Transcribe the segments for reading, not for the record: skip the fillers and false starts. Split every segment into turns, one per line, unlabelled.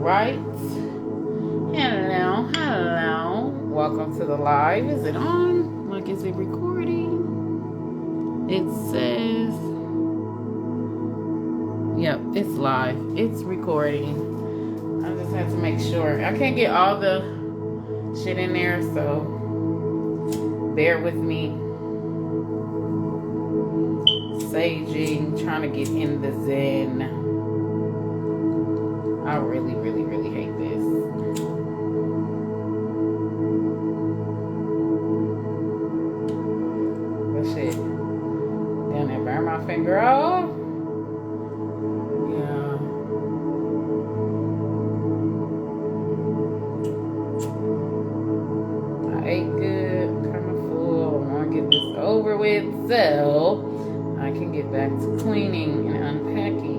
right. Hello. Welcome to the live. Is it on? Like, is it recording? It says, yep, it's live. It's recording. I just have to make sure. I can't get all the shit in there, so bear with me. Saging, trying to get in the zen. I really hate this. That shit down there, burn my finger off. Yeah. I ate good, I'm kind of full. I want to get this over with so I can get back to cleaning and unpacking.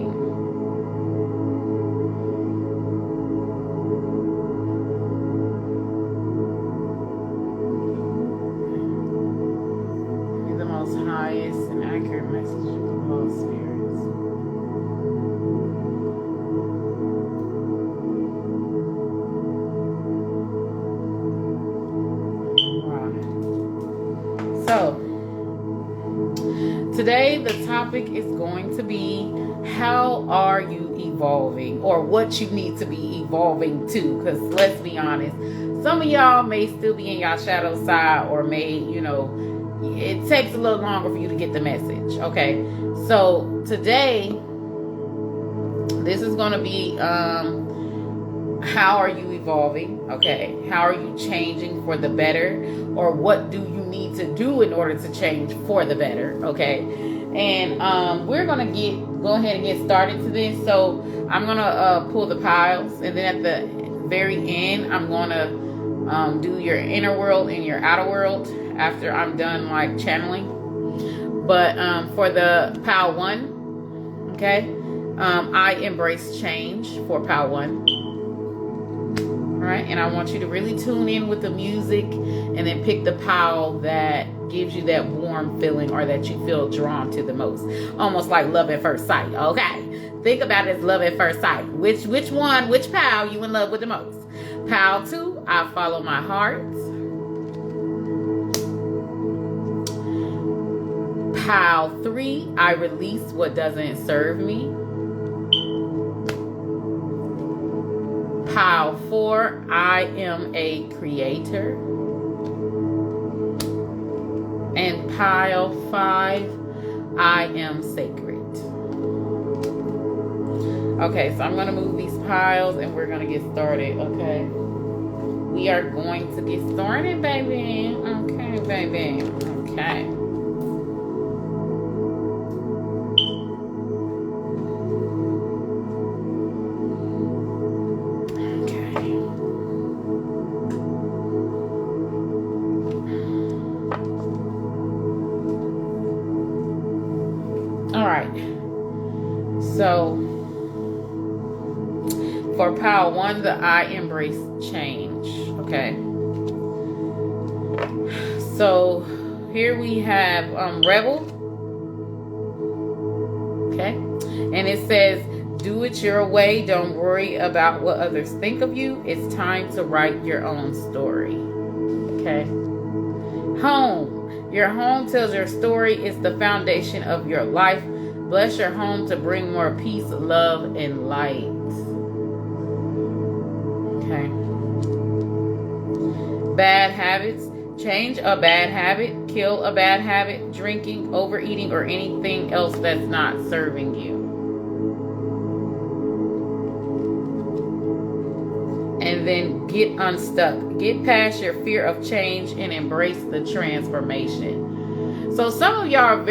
Be the most highest and accurate message of all spirits. Wow. So, today, the topic is going to be, how are you evolving, or what you need to be evolving to? Because let's be honest, some of y'all may still be in y'all shadow side, or may, it takes a little longer for you to get the message. Okay, so today, this is going to be, how are you evolving? Okay, how are you changing for the better, or what do you need to do in order to change for the better? Okay, and we're gonna go ahead and get started to this. So I'm gonna pull the piles, and then at the very end, I'm gonna do your inner world and your outer world after I'm done like channeling. But for the pile 1, okay, I embrace change for pile 1. Right, and I want you to really tune in with the music, and then pick the pile that gives you that warm feeling, or that you feel drawn to the most, almost like love at first sight. Okay, think about it as love at first sight. Which pile you in love with the most? Pile 2, I follow my heart. Pile 3, I release what doesn't serve me. Pile 4, I am a creator. And pile 5, I am sacred. Okay, so I'm going to move these piles, and we're going to get started, okay? We are going to get started, baby. Okay, baby. Okay. So, for pile 1, the I embrace change. Okay. So, here we have Rebel. Okay. And it says, do it your way. Don't worry about what others think of you. It's time to write your own story. Okay. Home. Your home tells your story. It's the foundation of your life. Bless your home to bring more peace, love, and light. Okay. Bad habits. Change a bad habit. Kill a bad habit. Drinking, overeating, or anything else that's not serving you. And then get unstuck. Get past your fear of change and embrace the transformation. So some of y'all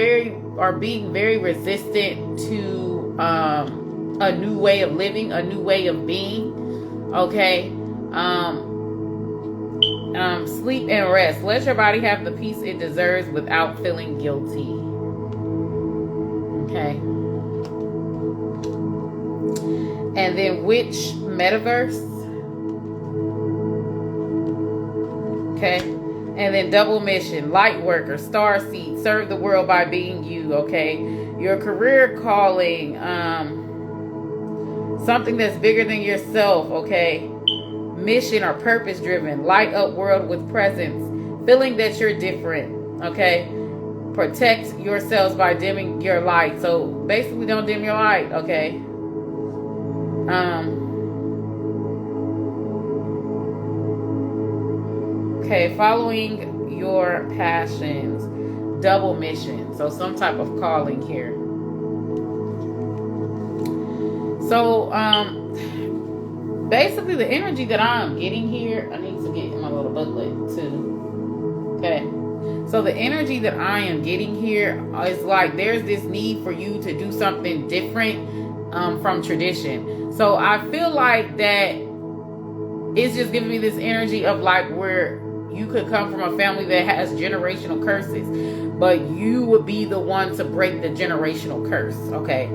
are being very resistant to a new way of living, a new way of being. Okay. Sleep and rest. Let your body have the peace it deserves without feeling guilty. Okay. And then which metaverse? Okay. And then double mission, light worker, star seed, serve the world by being you, okay? Your career calling, something that's bigger than yourself, okay? Mission or purpose driven. Light up world with presence. Feeling that you're different, okay? Protect yourselves by dimming your light. So basically don't dim your light, okay? Okay, following your passions. Double mission. So some type of calling here. So basically the energy that I'm getting here, I need to get in my little booklet too. Okay. So the energy that I am getting here is like there's this need for you to do something different from tradition. So I feel like that it's just giving me this energy of like where you could come from a family that has generational curses, but you would be the one to break the generational curse, okay?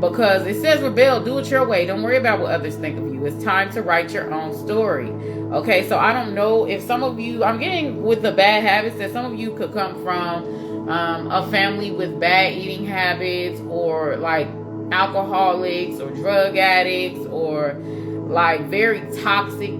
Because it says rebel, do it your way. Don't worry about what others think of you. It's time to write your own story. Okay, so I don't know if some of you, I'm getting with the bad habits that some of you could come from a family with bad eating habits, or like alcoholics or drug addicts, or like very toxic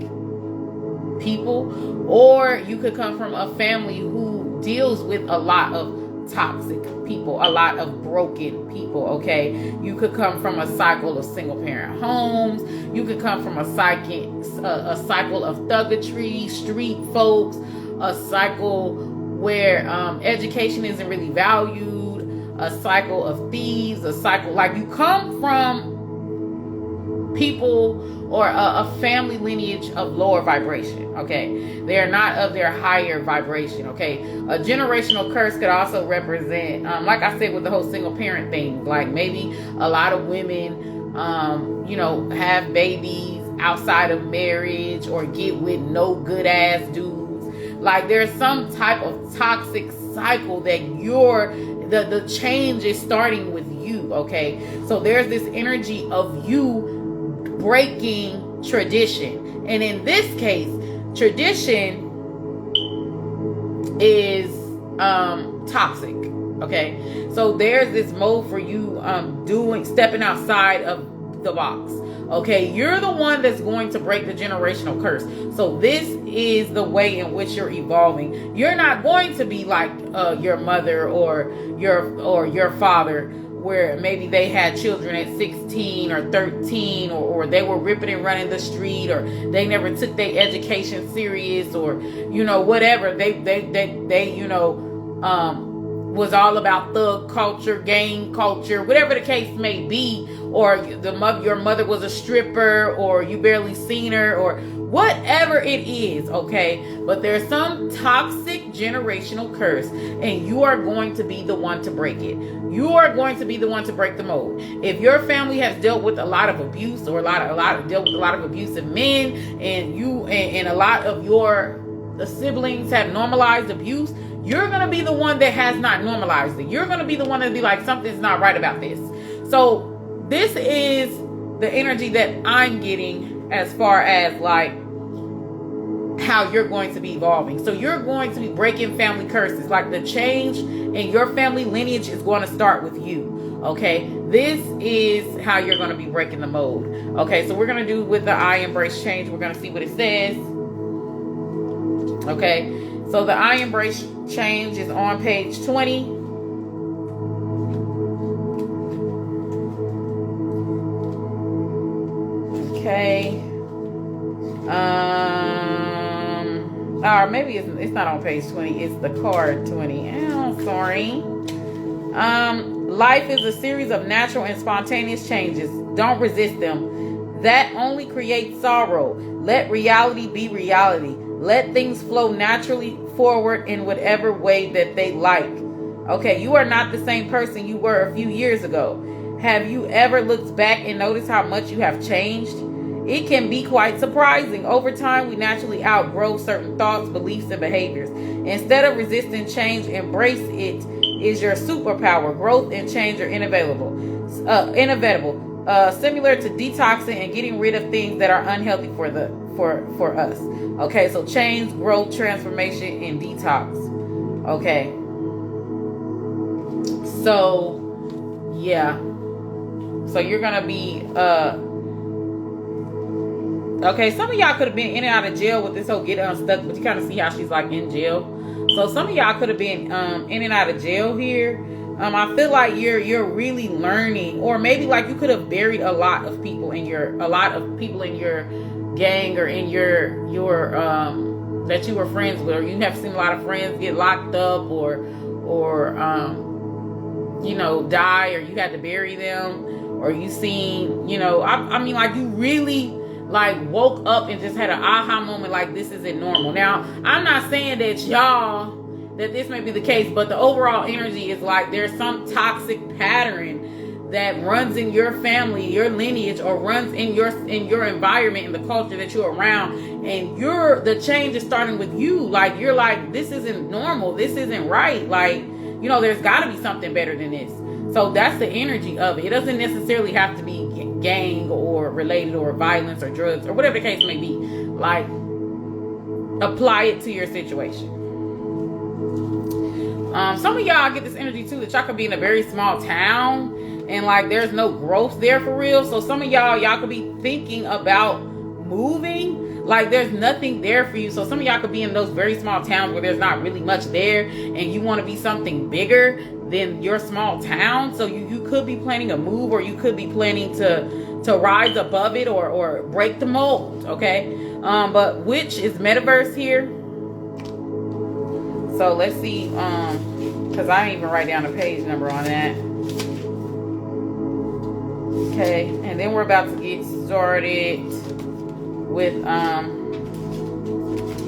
people, or you could come from a family who deals with a lot of toxic people, a lot of broken people, okay? You could come from a cycle of single parent homes. You could come from a cycle of thuggery, street folks, a cycle where education isn't really valued, a cycle of thieves, a cycle, like you come from people or a family lineage of lower vibration, okay? They are not of their higher vibration, okay? A generational curse could also represent, like I said with the whole single parent thing, like maybe a lot of women, have babies outside of marriage or get with no good ass dudes. Like there's some type of toxic cycle that the change is starting with you, okay? So there's this energy of you breaking tradition. And in this case, tradition is toxic, okay? So there's this mode for you stepping outside of the box, okay? You're the one that's going to break the generational curse. So this is the way in which you're evolving. You're not going to be like your mother or your father, where maybe they had children at 16 or 13, or they were ripping and running the street, or they never took their education serious, or whatever. They was all about thug culture, gang culture, whatever the case may be, or your mother was a stripper, or you barely seen her, or whatever it is, okay? But there's some toxic generational curse, and you are going to be the one to break it. You are going to be the one to break the mold. If your family has dealt with a lot of abuse, or dealt with a lot of abusive men, and a lot of your siblings have normalized abuse, you're going to be the one that has not normalized it. You're going to be the one to be like, something's not right about this. So this is the energy that I'm getting as far as like how you're going to be evolving. So you're going to be breaking family curses. Like the change in your family lineage is going to start with you. Okay, this is how you're going to be breaking the mold. Okay, so we're going to do with the I embrace change. We're going to see what it says. Okay, so the I embrace change is on page 20. Okay. Or maybe it's not on page 20. It's the card 20. Oh, sorry. Life is a series of natural and spontaneous changes. Don't resist them. That only creates sorrow. Let reality be reality. Let things flow naturally forward in whatever way that they like. Okay, you are not the same person you were a few years ago. Have you ever looked back and noticed how much you have changed? It can be quite surprising. Over time, we naturally outgrow certain thoughts, beliefs, and behaviors. Instead of resisting change, embrace it is your superpower. Growth and change are inevitable. Similar to detoxing and getting rid of things that are unhealthy for us. Okay, so change, growth, transformation, and detox. Okay. So, yeah. So you're going to be Okay, some of y'all could have been in and out of jail with this whole get unstuck, but you kind of see how she's like in jail. So some of y'all could have been in and out of jail here. I feel like you're really learning, or maybe like you could have buried a lot of people in your gang or in your that you were friends with, or you have seen a lot of friends get locked up or die, or you had to bury them, or you seen, I mean, like you really like woke up and just had an aha moment, like this isn't normal. Now, I'm not saying that this may be the case, but the overall energy is like there's some toxic pattern that runs in your family, your lineage, or runs in your environment, in the culture that you're around, and the change is starting with you. Like you're like, this isn't normal, this isn't right, like, there's got to be something better than this. So that's the energy of it. It doesn't necessarily have to be gang or related or violence or drugs or whatever the case may be. Like, apply it to your situation. Some of y'all get this energy too, that y'all could be in a very small town and like there's no growth there for real. So some of y'all could be thinking about moving, like there's nothing there for you. So some of y'all could be in those very small towns where there's not really much there, and you want to be something bigger than your small town. So you could be planning a move, or you could be planning to rise above it or break the mold. Okay, but which is metaverse here. So let's see, because I didn't even write down a page number on that. Okay, and then we're about to get started with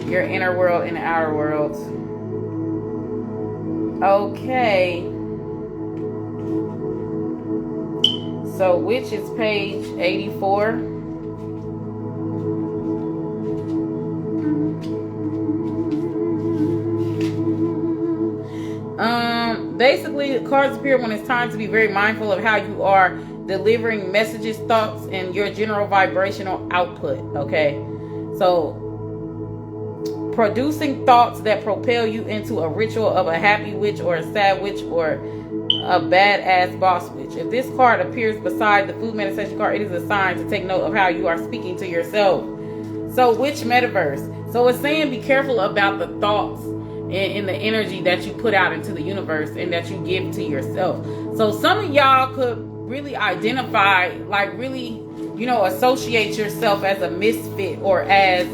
your inner world and outer world. Okay. So which is page 84. Basically, the cards appear when it's time to be very mindful of how you are delivering messages, thoughts, and your general vibrational output. Okay, so producing thoughts that propel you into a ritual of a happy witch or a sad witch or a badass boss witch. If this card appears beside the food manifestation card, it is a sign to take note of how you are speaking to yourself. So which metaverse? So it's saying be careful about the thoughts in the energy that you put out into the universe and that you give to yourself. So some of y'all could really identify, like really, associate yourself as a misfit, or as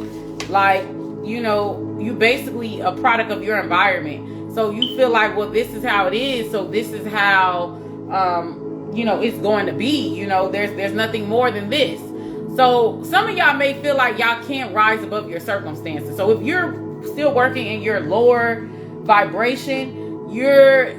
like, you basically a product of your environment. So you feel like, well, this is how it is, so this is how it's going to be. There's nothing more than this. So some of y'all may feel like y'all can't rise above your circumstances. So if you're still working in your lower vibration, you're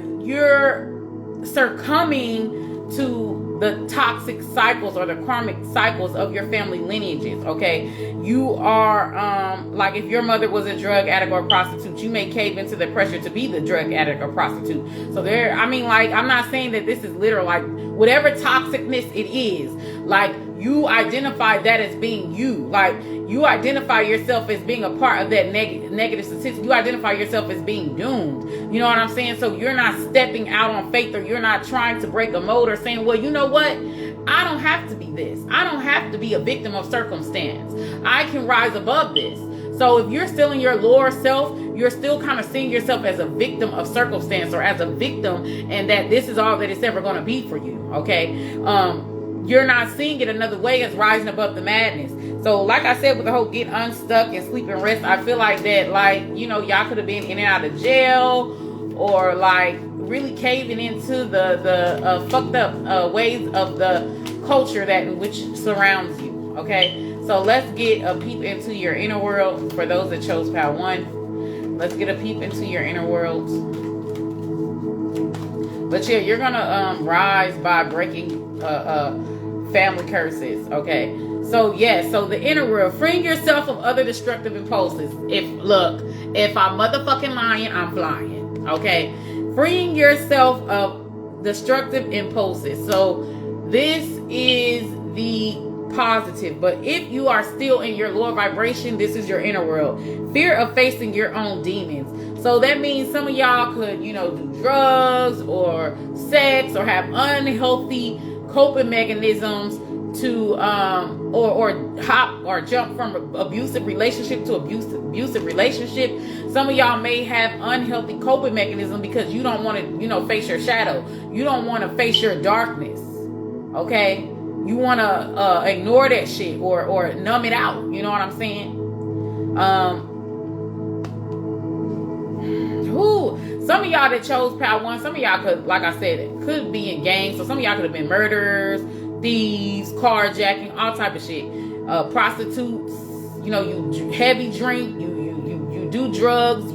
succumbing to the toxic cycles or the karmic cycles of your family lineages. Okay, you are like, if your mother was a drug addict or a prostitute, you may cave into the pressure to be the drug addict or prostitute. So I'm not saying that this is literal, like whatever toxicness it is, like you identify that as being you. Like you identify yourself as being a part of that negative statistic. You identify yourself as being doomed. You know what I'm saying? So you're not stepping out on faith, or you're not trying to break a mold, or saying, well, you know what? I don't have to be this. I don't have to be a victim of circumstance. I can rise above this. So if you're still in your lower self, you're still kind of seeing yourself as a victim of circumstance, or as a victim, and that this is all that it's ever going to be for you. Okay. You're not seeing it another way as rising above the madness. So like I said, with the whole get unstuck and sleep and rest, I feel like that, like, y'all could have been in and out of jail, or like really caving into the fucked up ways of the culture that which surrounds you. Okay, so let's get a peep into your inner world for those that chose pile 1. Let's get a peep into your inner world. But yeah, you're gonna rise by breaking family curses. Okay, so so the inner world, freeing yourself of other destructive impulses. If I'm motherfucking lying, I'm flying. Okay, freeing yourself of destructive impulses. So this is the positive, but if you are still in your lower vibration, this is your inner world. Fear of facing your own demons. So that means some of y'all could, do drugs or sex, or have unhealthy coping mechanisms to or hop or jump from abusive relationship to abusive relationship. Some of y'all may have unhealthy coping mechanism because you don't want to, face your shadow. You don't want to face your darkness. Okay? You want to ignore that shit or numb it out. You know what I'm saying? Some of y'all that chose Power 1, some of y'all could, like I said, it could be in gangs. So some of y'all could have been murderers, thieves, carjacking, all type of shit. Prostitutes, you heavy drink, you do drugs.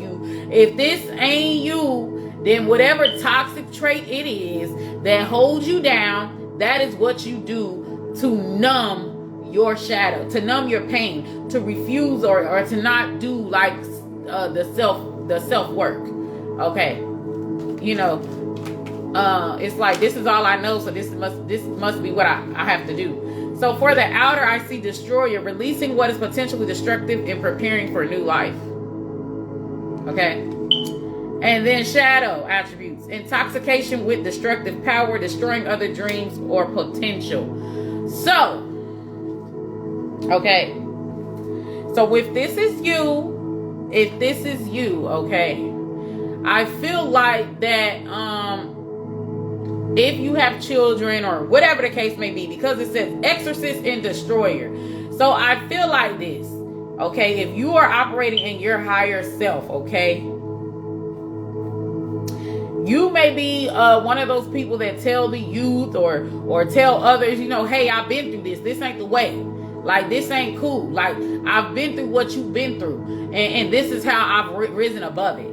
If this ain't you, then whatever toxic trait it is that holds you down, that is what you do to numb your shadow, to numb your pain, to refuse or to not do like the self work. Okay, it's like, this is all I know, so this must be what I have to do. So for the outer, I see destroyer, releasing what is potentially destructive and preparing for a new life. Okay. And then shadow attributes, intoxication with destructive power, destroying other dreams or potential. So, okay. So if this is you, okay, I feel like that if you have children or whatever the case may be, because it says exorcist and destroyer. So I feel like this, okay, if you are operating in your higher self, okay, you may be one of those people that tell the youth or tell others, hey, I've been through this. This ain't the way. Like, this ain't cool. Like, I've been through what you've been through. And this is how I've risen above it.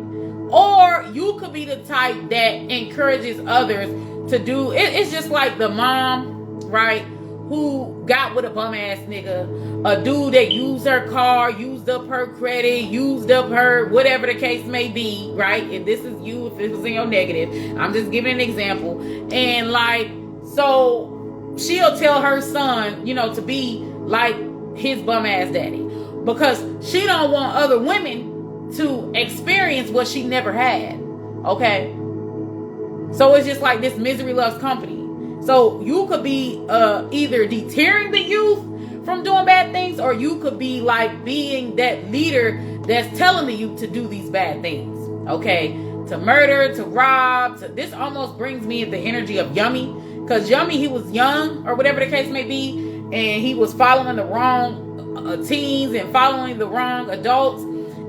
Or you could be the type that encourages others to do. It's just like the mom, right, who got with a bum ass nigga. A dude that used her car, used up her credit, used up her whatever the case may be, right? If this is you, if it was in your negative, I'm just giving an example. And like, so she'll tell her son, to be like his bum ass daddy, because she don't want other women to experience what she never had. Okay, so it's just like this misery loves company. So you could be either deterring the youth from doing bad things, or you could be like being that leader that's telling the youth to do these bad things. Okay, to murder, to rob. This almost brings me the energy of Yummy, because Yummy, he was young or whatever the case may be, and he was following the wrong teens and following the wrong adults,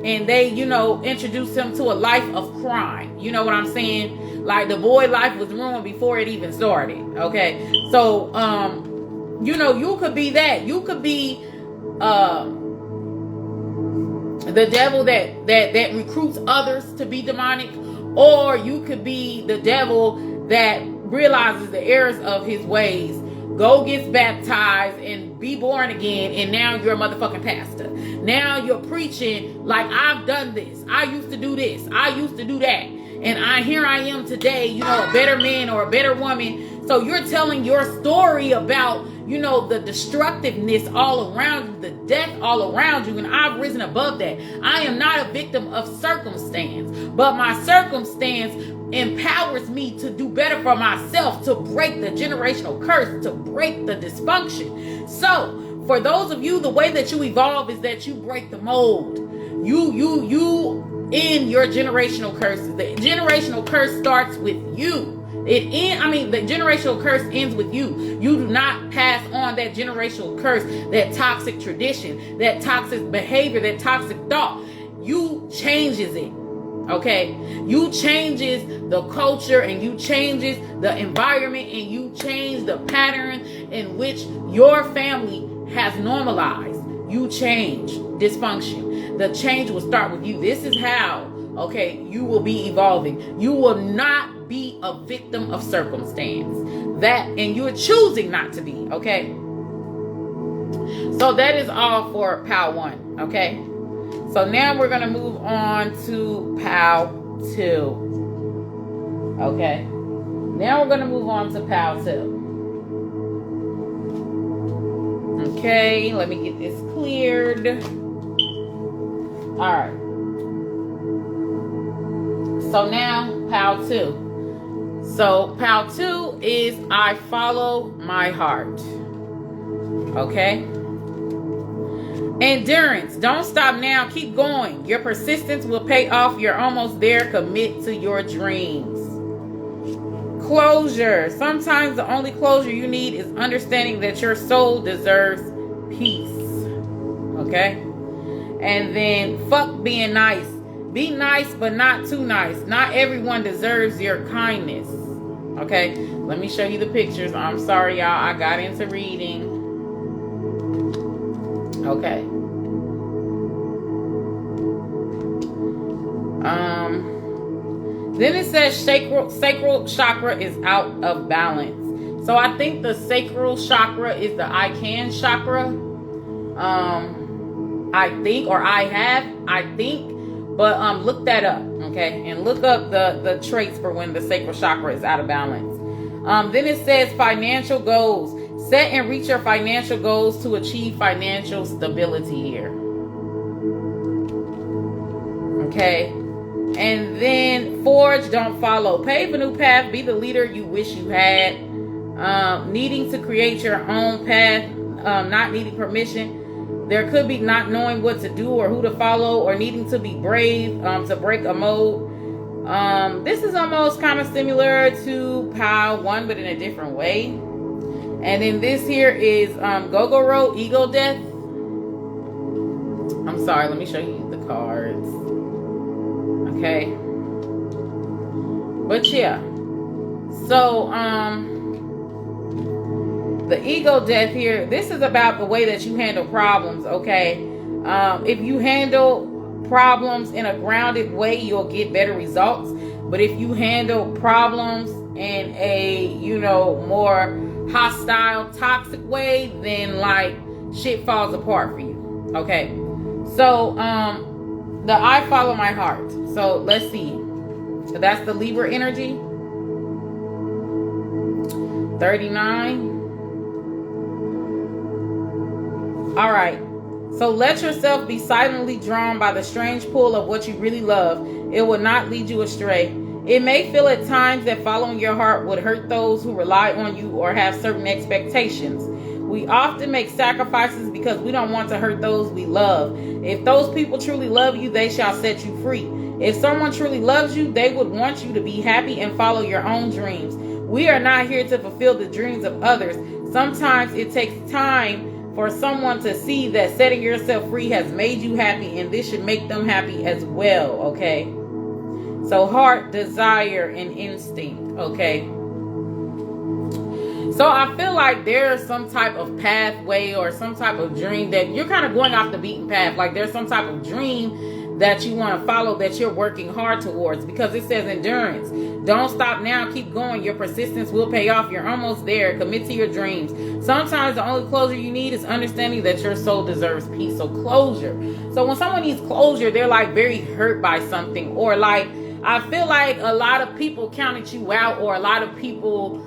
and they, introduced him to a life of crime. You know what I'm saying? Like, the boy life was ruined before it even started. Okay, so you could be that. You could be the devil that recruits others to be demonic, or you could be the devil that realizes the errors of his ways, gets baptized and be born again, and now you're a motherfucking pastor. Now you're preaching like, I've done this, I used to do this, I used to do that, and here I am today, a better man or a better woman. So you're telling your story about, the destructiveness all around you, the death all around you, and I've risen above that. I am not a victim of circumstance, but my circumstance empowers me to do better for myself, to break the generational curse, to break the dysfunction. So for those of you, the way that you evolve is that you break the mold. You end your generational curses. The generational curse starts with you. The generational curse ends with you. You do not pass on that generational curse, that toxic tradition, that toxic behavior, that toxic thought. You changes it. Okay, you changes the culture, and you changes the environment, and you change the pattern in which your family has normalized. You change dysfunction. The change will start with you. This is how, okay, you will be evolving. You will not be a victim of circumstance. And you're choosing not to be, okay? So that is all for POW 1, okay? So now we're going to move on to POW 2. Okay. Now we're going to move on to POW 2. Okay, let me get this cleared. All right. So now POW 2. So POW 2 is I follow my heart. Okay. Endurance. Don't stop now. Keep going. Your persistence will pay off. You're almost there. Commit to your dreams. Closure. Sometimes the only closure you need is understanding that your soul deserves peace. Okay? And then fuck being nice. Be nice, but not too nice. Not everyone deserves your kindness. Okay? Let me show you the pictures. I'm sorry, y'all. I got into reading. Okay. Then it says sacral chakra is out of balance. So I think the sacral chakra is the I can chakra. I think, or I think, but look that up, okay? And look up the traits for when the sacral chakra is out of balance. Then it says financial goals. Set and reach your financial goals to achieve financial stability here. Okay. And then forge, don't follow. Pave a new path. Be the leader you wish you had. Needing to create your own path. Not needing permission. There could be not knowing what to do or who to follow, or needing to be brave to break a mold. This is almost kind of similar to Pile 1, but in a different way. And then this here is Gogoro, Ego Death. I'm sorry, let me show you the cards. Okay. But yeah. So, the ego death here, this is about the way that you handle problems, okay? If you handle problems in a grounded way, you'll get better results. But if you handle problems in a, more hostile, toxic way, then like shit falls apart for you. Okay. So the I follow my heart. So let's see. So that's the Libra energy. 39. All right. So let yourself be silently drawn by the strange pull of what you really love. It will not lead you astray. It may feel at times that following your heart would hurt those who rely on you or have certain expectations. We often make sacrifices because we don't want to hurt those we love. If those people truly love you, they shall set you free. If someone truly loves you, they would want you to be happy and follow your own dreams. We are not here to fulfill the dreams of others. Sometimes it takes time for someone to see that setting yourself free has made you happy, and this should make them happy as well, okay? So heart, desire, and instinct, okay? So I feel like there's some type of pathway or some type of dream that you're kind of going off the beaten path. Like there's some type of dream that you want to follow, that you're working hard towards, because it says endurance. Don't stop now. Keep going. Your persistence will pay off. You're almost there. Commit to your dreams. Sometimes the only closure you need is understanding that your soul deserves peace. So closure. So when someone needs closure, they're like very hurt by something, or like, I feel like a lot of people counted you out, or a lot of people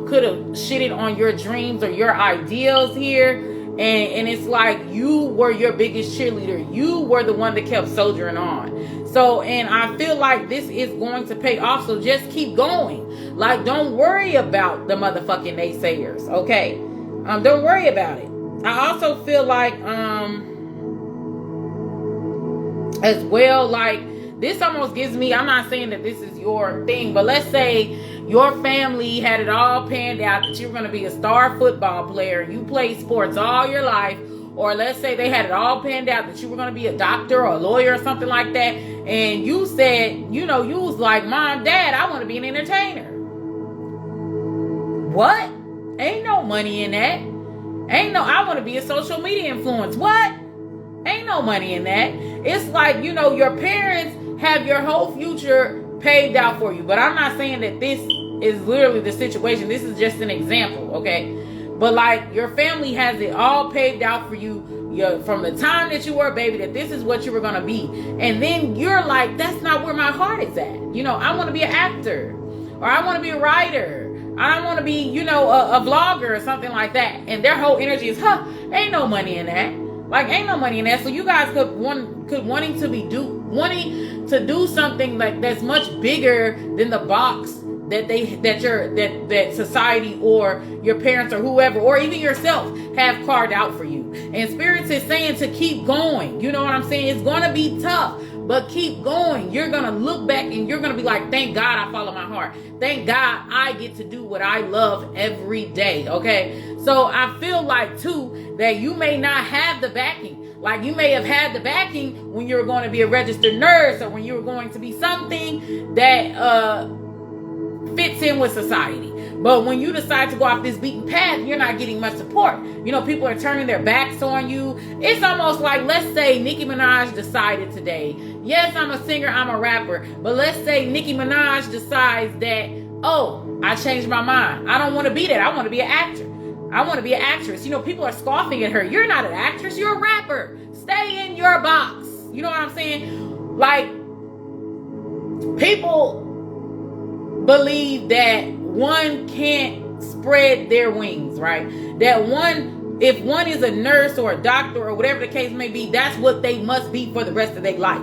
could have shitted on your dreams or your ideals here. And it's like you were your biggest cheerleader. You were the one that kept soldiering on. So, and I feel like this is going to pay off. So just keep going. Like, don't worry about the motherfucking naysayers. Okay. Don't worry about it. I also feel like, as well, like, this almost gives me, I'm not saying that this is your thing, but let's say your family had it all planned out that you're going to be a star football player. You played sports all your life. Or let's say they had it all planned out that you were going to be a doctor or a lawyer or something like that. And you said, you was like, Mom, Dad, I want to be an entertainer. What? Ain't no money in that. I want to be a social media influencer. What? Ain't no money in that. It's like, your parents have your whole future paved out for you. But I'm not saying that this is literally the situation. This is just an example, okay? But like, your family has it all paved out for you from the time that you were a baby, that this is what you were going to be. And then you're like, that's not where my heart is at. I want to be an actor, or I want to be a writer. I want to be, a vlogger or something like that. And their whole energy is, ain't no money in that. Like, ain't no money in that. So you guys wanting to do something like that's much bigger than the box that society or your parents or whoever or even yourself have carved out for you. And Spirit is saying to keep going. You know what I'm saying? It's going to be tough, but keep going. You're going to look back and you're going to be like, thank God I follow my heart. Thank God I get to do what I love every day. Okay. So I feel like too, that you may not have the backing. Like you may have had the backing when you were going to be a registered nurse or when you were going to be something that, fits in with society. But when you decide to go off this beaten path, you're not getting much support. You know, people are turning their backs on you. It's almost like, let's say Nicki Minaj decided today, yes, I'm a singer, I'm a rapper, but let's say Nicki Minaj decides that, oh, I changed my mind. I don't want to be that. I want to be an actor. I want to be an actress. You know, people are scoffing at her. You're not an actress. You're a rapper. Stay in your box. You know what I'm saying? Like, people believe that one can't spread their wings, right? That one, if one is a nurse or a doctor or whatever the case may be, that's what they must be for the rest of their life.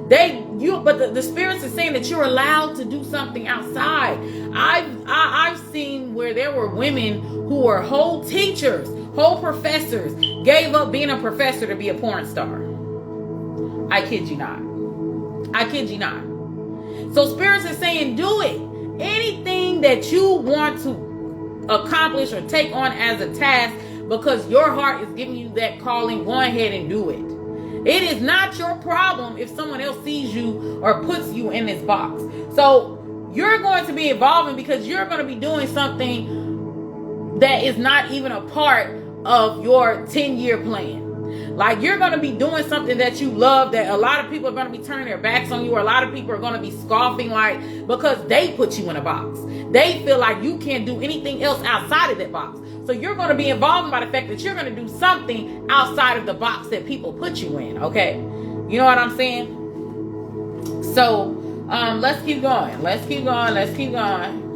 But the Spirit is saying that you're allowed to do something outside. I've seen where there were women who were whole teachers, whole professors, gave up being a professor to be a porn star. I kid you not. I kid you not. So Spirit is saying, do it. Anything that you want to accomplish or take on as a task because your heart is giving you that calling, go ahead and do it. It is not your problem if someone else sees you or puts you in this box. So you're going to be evolving because you're going to be doing something that is not even a part of your 10-year plan. Like you're going to be doing something that you love that a lot of people are going to be turning their backs on you, or a lot of people are going to be scoffing, like, because they put you in a box. They feel like you can't do anything else outside of that box. So you're going to be involved by the fact that you're going to do something outside of the box that people put you in. Okay. You know what I'm saying? So, let's keep going. Let's keep going. Let's keep going.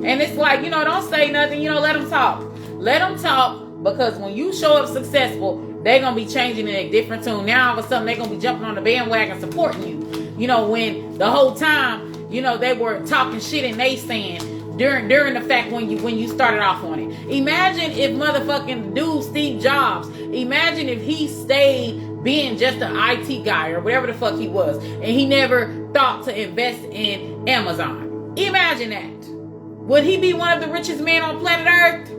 And it's like, you know, don't say nothing, you know, let them talk. Let them talk. Because when you show up successful, they're going to be changing in a different tune. Now, all of a sudden, they're going to be jumping on the bandwagon supporting you. You know, when the whole time, you know, they were talking shit and they saying during the fact when you started off on it. Imagine if motherfucking dude Steve Jobs, imagine if he stayed being just an IT guy or whatever the fuck he was, and he never thought to invest in Amazon. Imagine that. Would he be one of the richest men on planet Earth?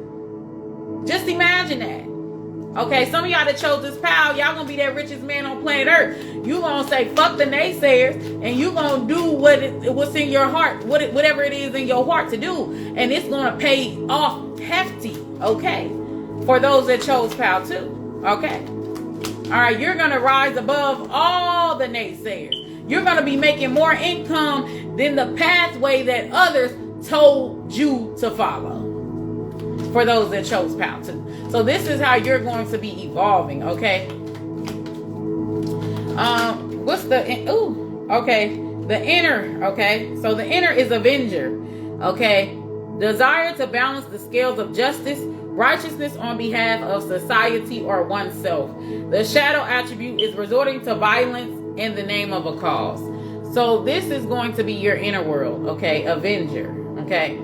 Just imagine that. Okay, some of y'all that chose this path, y'all gonna be that richest man on planet Earth. You gonna say fuck the naysayers, and you gonna do what's in your heart, whatever it is in your heart to do, and it's gonna pay off hefty. Okay, for those that chose path too. Okay, all right, you're gonna rise above all the naysayers. You're gonna be making more income than the pathway that others told you to follow. For those that chose power too. So this is how you're going to be evolving, okay? What's the the inner, okay? So the inner is Avenger, okay? Desire to balance the scales of justice, righteousness on behalf of society or oneself. The shadow attribute is resorting to violence in the name of a cause. So this is going to be your inner world, okay? Avenger, okay?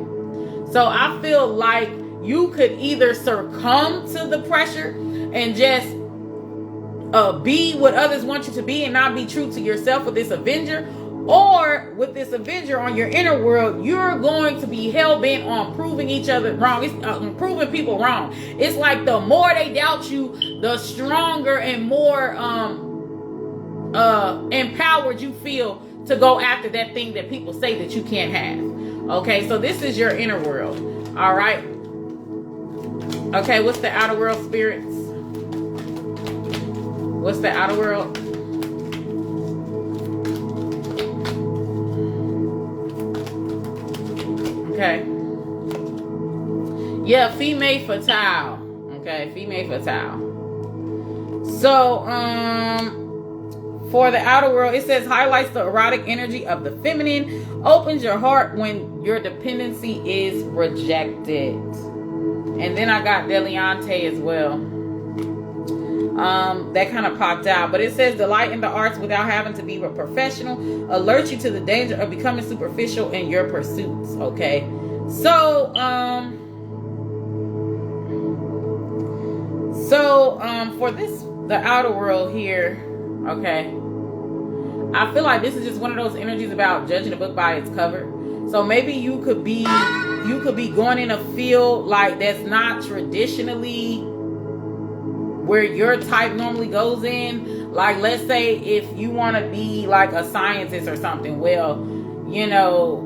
So I feel like you could either succumb to the pressure and just be what others want you to be and not be true to yourself with this Avenger, or with this Avenger on your inner world, you're going to be hell-bent on proving each other wrong. It's proving people wrong. It's like the more they doubt you, the stronger and more empowered you feel to go after that thing that people say that you can't have. Okay, so this is your inner world. All right. Okay, what's the outer world, spirits? What's the outer world? Okay. Yeah, female fatale. Okay, female fatale. So, for the outer world, it says highlights the erotic energy of the feminine, opens your heart when your dependency is rejected. And then I got Deliante as well. That kind of popped out. But it says delight in the arts without having to be a professional. Alert you to the danger of becoming superficial in your pursuits. Okay. So, for this, the outer world here, okay, I feel like this is just one of those energies about judging a book by its cover. So maybe you could be going in a field like that's not traditionally where your type normally goes in. Like, let's say if you want to be like a scientist or something, well, you know,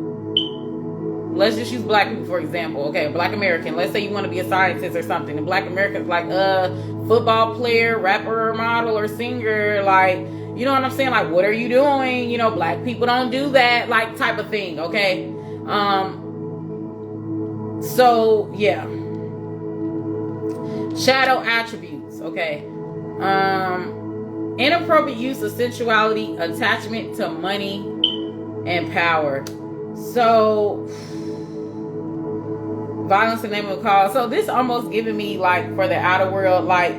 let's just use black people for example. Okay, black American. Let's say you want to be a scientist or something, and black American's like football player, rapper, model, or singer. Like, you know what I'm saying? Like, what are you doing? You know, black people don't do that, like, type of thing. Okay. So yeah. Shadow attributes. Okay. Inappropriate use of sensuality, attachment to money, and power. So, violence in the name of a cause. So this almost giving me, like, for the outer world, like,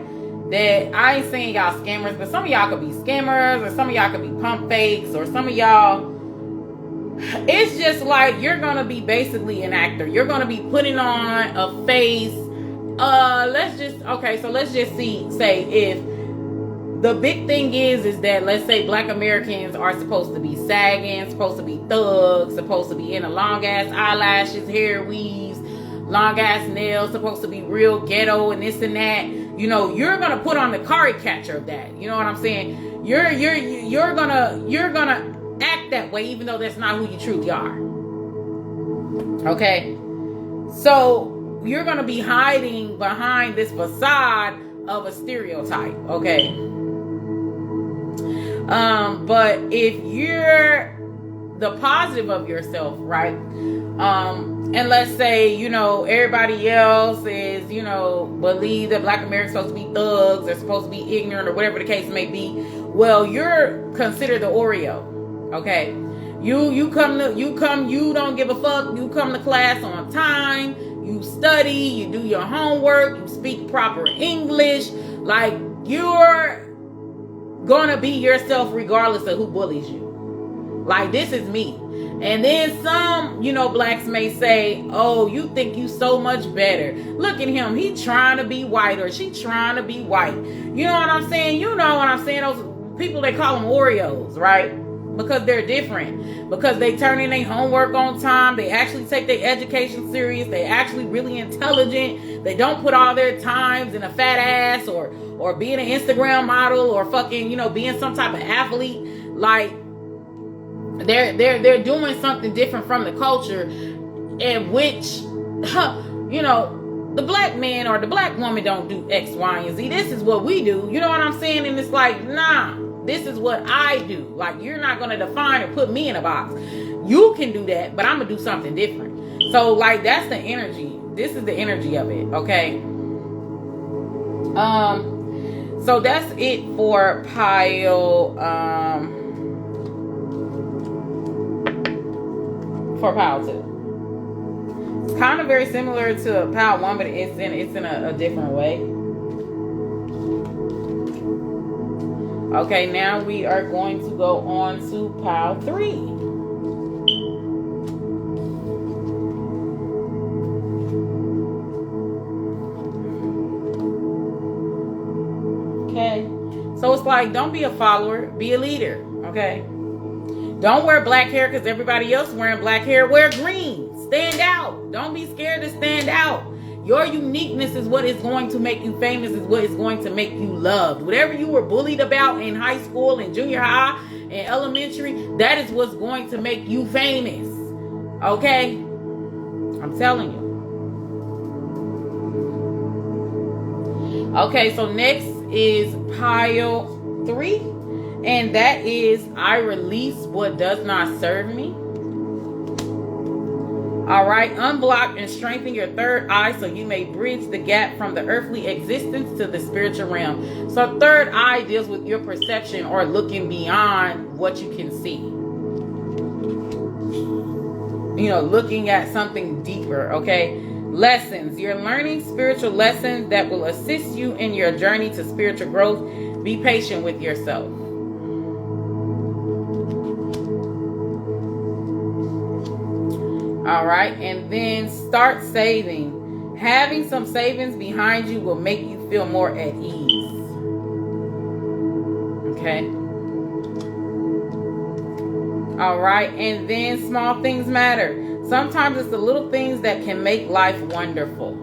that I ain't saying y'all scammers, but some of y'all could be scammers, or some of y'all could be pump fakes, or some of y'all, it's just like you're gonna be basically an actor. You're gonna be putting on a face. Let's just say if the big thing is that, let's say black Americans are supposed to be sagging, supposed to be thugs, supposed to be in a long ass eyelashes, hair weaves, long ass nails, supposed to be real ghetto and this and that. You know, you're gonna put on the caricature of that. You know what I'm saying? You're gonna act that way, even though that's not who you truly are. Okay, so you're gonna be hiding behind this facade of a stereotype. Okay. But if you're the positive of yourself, right? And let's say, you know, everybody else is, you know, believe that black Americans are supposed to be thugs, they're supposed to be ignorant, or whatever the case may be. Well, you're considered the Oreo. Okay. You don't give a fuck. You come to class on time. You study, you do your homework, you speak proper English. Like, you're gonna be yourself regardless of who bullies you. Like, this is me. And then some, you know, blacks may say, oh, you think you so much better. Look at him. He trying to be white, or she trying to be white. You know what I'm saying? You know what I'm saying? Those people, they call them Oreos, right? Because they're different. Because they turn in their homework on time. They actually take their education serious. They actually really intelligent. They don't put all their times in a fat ass or being an Instagram model or fucking, you know, being some type of athlete. Like, they're doing something different from the culture, in which, you know, the black man or the black woman don't do X, Y, and Z. This is what we do. You know what I'm saying? And it's like, nah. This is what I do. Like, you're not going to define or put me in a box. You can do that, but I'm going to do something different. So, like, that's the energy. This is the energy of it, okay? So that's it for pile, for pile 2. It's kind of very similar to pile 1, but it's in a different way. Okay, now we are going to go on to pile 3. Okay, so it's like, don't be a follower, be a leader. Okay, don't wear black hair because everybody else wearing black hair. Wear green. Stand out. Don't be scared to stand out. Your uniqueness is what is going to make you famous, is what is going to make you loved. Whatever you were bullied about in high school and junior high and elementary, that is what's going to make you famous. Okay? I'm telling you. Okay, so next is pile 3. And that is, I release what does not serve me. All right, unblock and strengthen your third eye so you may bridge the gap from the earthly existence to the spiritual realm. So third eye deals with your perception, or looking beyond what you can see. You know, looking at something deeper, okay? Lessons. You're learning spiritual lessons that will assist you in your journey to spiritual growth. Be patient with yourself. All right. And then start saving. Having some savings behind you will make you feel more at ease. Okay. All right. And then small things matter. Sometimes it's the little things that can make life wonderful.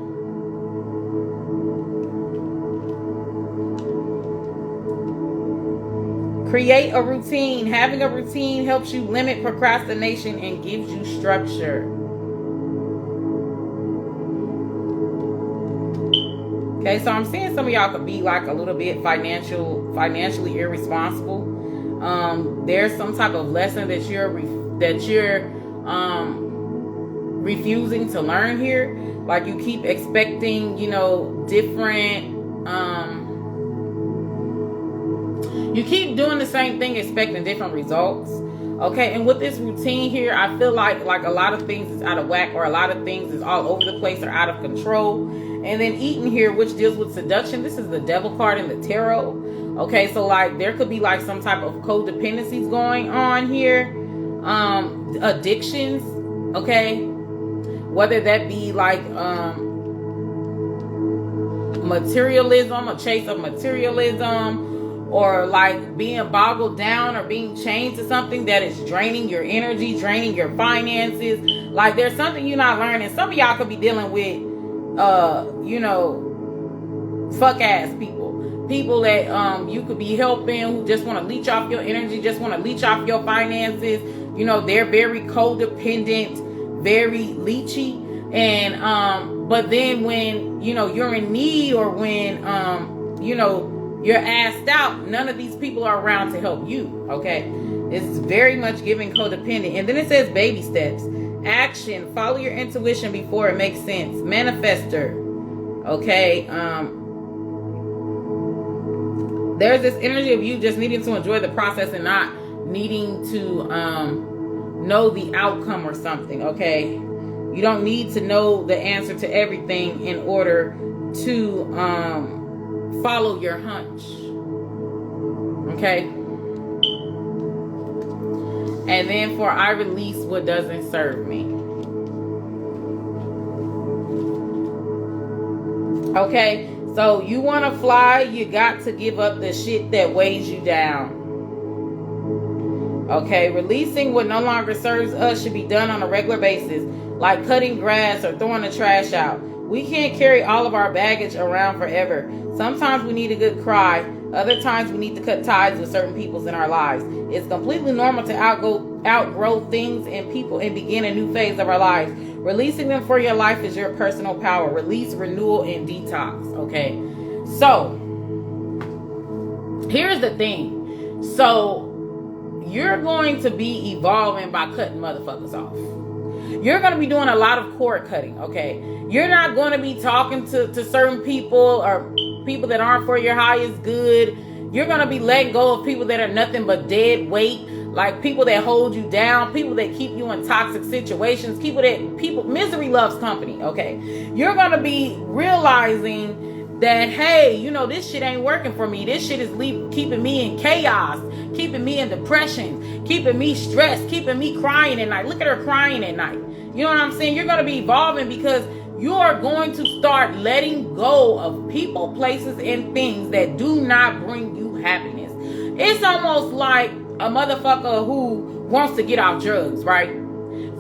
Create a routine. Having a routine helps you limit procrastination and gives you structure. Okay, so I'm seeing some of y'all could be like a little bit financially irresponsible. There's some type of lesson that you're refusing to learn here. Like you keep expecting, different. You keep doing the same thing, expecting different results. Okay, and with this routine here, I feel like a lot of things is out of whack, or a lot of things is all over the place or out of control. And then Eaton here, which deals with seduction. This is the devil card in the tarot. Okay, so like there could be like some type of codependencies going on here. Addictions, okay? Whether that be like materialism, a chase of materialism, or like being boggled down or being chained to something that is draining your energy, draining your finances. Like there's something you're not learning. Some of y'all could be dealing with fuck ass people that you could be helping, who just want to leech off your energy, just want to leech off your finances. They're very codependent, very leechy, and but then when you're in need, or when you're asked out, none of these people are around to help you. Okay, it's very much giving codependent. And then it says baby steps. Action. Follow your intuition before it makes sense. Manifester. Okay. There's this energy of you just needing to enjoy the process and not needing to know the outcome or something. Okay. You don't need to know the answer to everything in order to follow your hunch. Okay. And then for I release what doesn't serve me. Okay, so you want to fly, you got to give up the shit that weighs you down. Okay, releasing what no longer serves us should be done on a regular basis, like cutting grass or throwing the trash out. We can't carry all of our baggage around forever. Sometimes we need a good cry. Other times we need to cut ties with certain people in our lives. It's completely normal to outgrow things and people and begin a new phase of our lives. Releasing them for your life is your personal power. Release, renewal, and detox. Okay. So, here's the thing. So, you're going to be evolving by cutting motherfuckers off. You're going to be doing a lot of cord cutting. Okay. You're not going to be talking to certain people or people that aren't for your highest good. You're going to be letting go of people that are nothing but dead weight, like people that hold you down, people that keep you in toxic situations, misery loves company. Okay. You're going to be realizing that, hey, this shit ain't working for me. This shit is keeping me in chaos, keeping me in depression, keeping me stressed, keeping me crying at night. Look at her crying at night. You know what I'm saying? You're going to be evolving because you are going to start letting go of people, places, and things that do not bring you happiness. It's almost like a motherfucker who wants to get off drugs, right?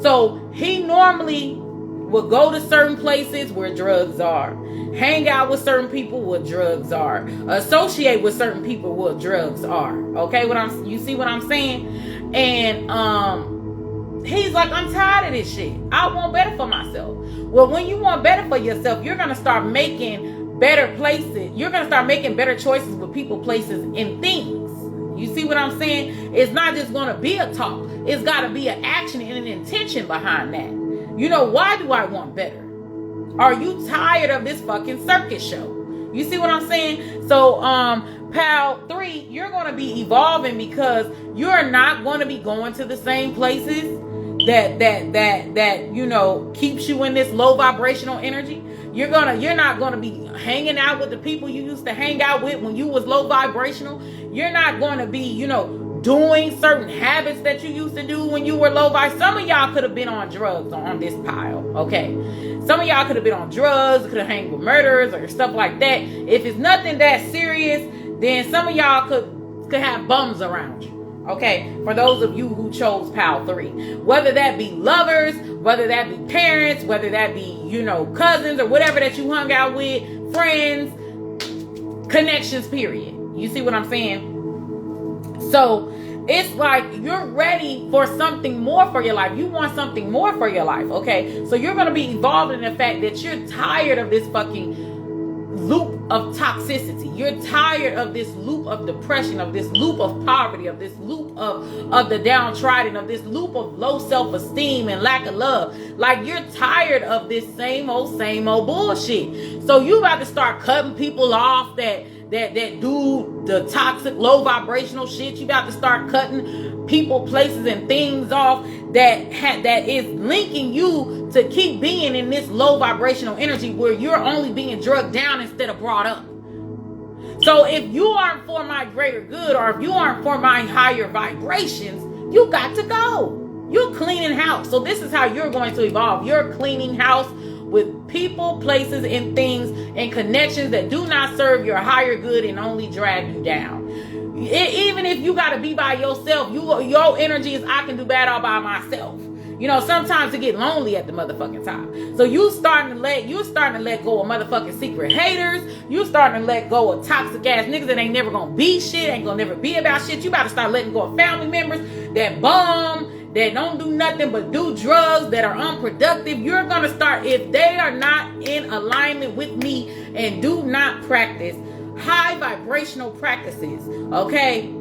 So he normally will go to certain places where drugs are, hang out with certain people where drugs are, associate with certain people where drugs are. Okay, you see what I'm saying? And he's like, I'm tired of this shit. I want better for myself. Well, when you want better for yourself, you're going to start making better places. You're going to start making better choices with people, places, and things. You see what I'm saying? It's not just going to be a talk. It's got to be an action and an intention behind that. Why do I want better? Are you tired of this fucking circus show? You see what I'm saying? So, pal 3, you're going to be evolving because you're not going to be going to the same places. that you know, keeps you in this low vibrational energy. You're not gonna be hanging out with the people you used to hang out with when you was low vibrational. You're not gonna be, you know, doing certain habits that you used to do when you were low vibe. Some of y'all could have been on drugs on this pile, okay? Some of y'all could have been on drugs, could have hanged with murderers or stuff like that. If it's nothing that serious, then some of y'all could have bums around you. Okay, for those of you who chose pile 3, whether that be lovers, whether that be parents, whether that be, you know, cousins or whatever that you hung out with, friends, connections, period. You see what I'm saying? So it's like you're ready for something more for your life. You want something more for your life, okay? So you're going to be evolved in the fact that you're tired of this fucking loop of toxicity. You're tired of this loop of depression, of this loop of poverty, of this loop of the downtrodden, of this loop of low self-esteem and lack of love. Like, you're tired of this same old bullshit. So you about to start cutting people off that do the toxic low vibrational shit. You about to start cutting people, places, and things off that is linking you to keep being in this low vibrational energy where you're only being drugged down instead of brought up. So if you aren't for my greater good, or if you aren't for my higher vibrations, you got to go. You're cleaning house. So this is how you're going to evolve. You're cleaning house with people, places, and things and connections that do not serve your higher good and only drag you down. Even if you got to be by yourself, your energy is, I can do bad all by myself. You know, sometimes it get lonely at the motherfucking time. So you're starting to let go of motherfucking secret haters. You starting to let go of toxic ass niggas that ain't never gonna be shit, ain't gonna never be about shit. You about to start letting go of family members that bum, that don't do nothing but do drugs, that are unproductive. You're gonna start, if they are not in alignment with me and do not practice high vibrational practices, okay,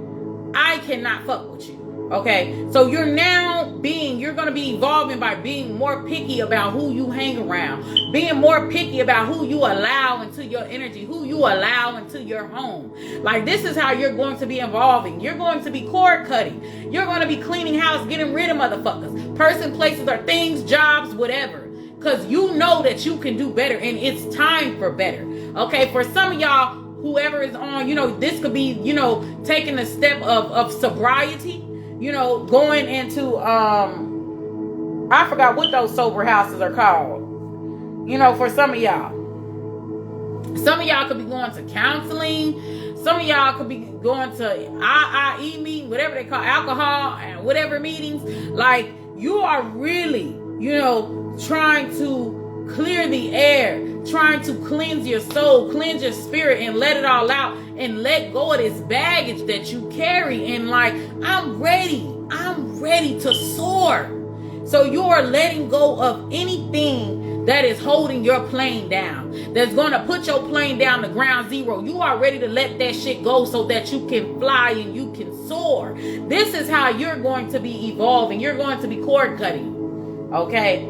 I cannot fuck with you. Okay, so you're going to be evolving by being more picky about who you hang around, being more picky about who you allow into your energy, who you allow into your home. Like, this is how you're going to be evolving. You're going to be cord cutting. You're going to be cleaning house, getting rid of motherfuckers, person, places, or things, jobs, whatever. Because you know that you can do better and it's time for better. Okay, for some of y'all, whoever is on, you know, this could be, you know, taking a step of sobriety. You know, going into, I forgot what those sober houses are called. You know, for some of y'all. Some of y'all could be going to counseling. Some of y'all could be going to IIE meeting, whatever they call alcohol and whatever meetings. Like, you are really, you know, trying to clear the air, trying to cleanse your soul, cleanse your spirit, and let it all out, and let go of this baggage that you carry. And like, I'm ready to soar. So you are letting go of anything that is holding your plane down, that's going to put your plane down to ground zero. You are ready to let that shit go so that you can fly and you can soar. This is how you're going to be evolving. You're going to be cord cutting. Okay?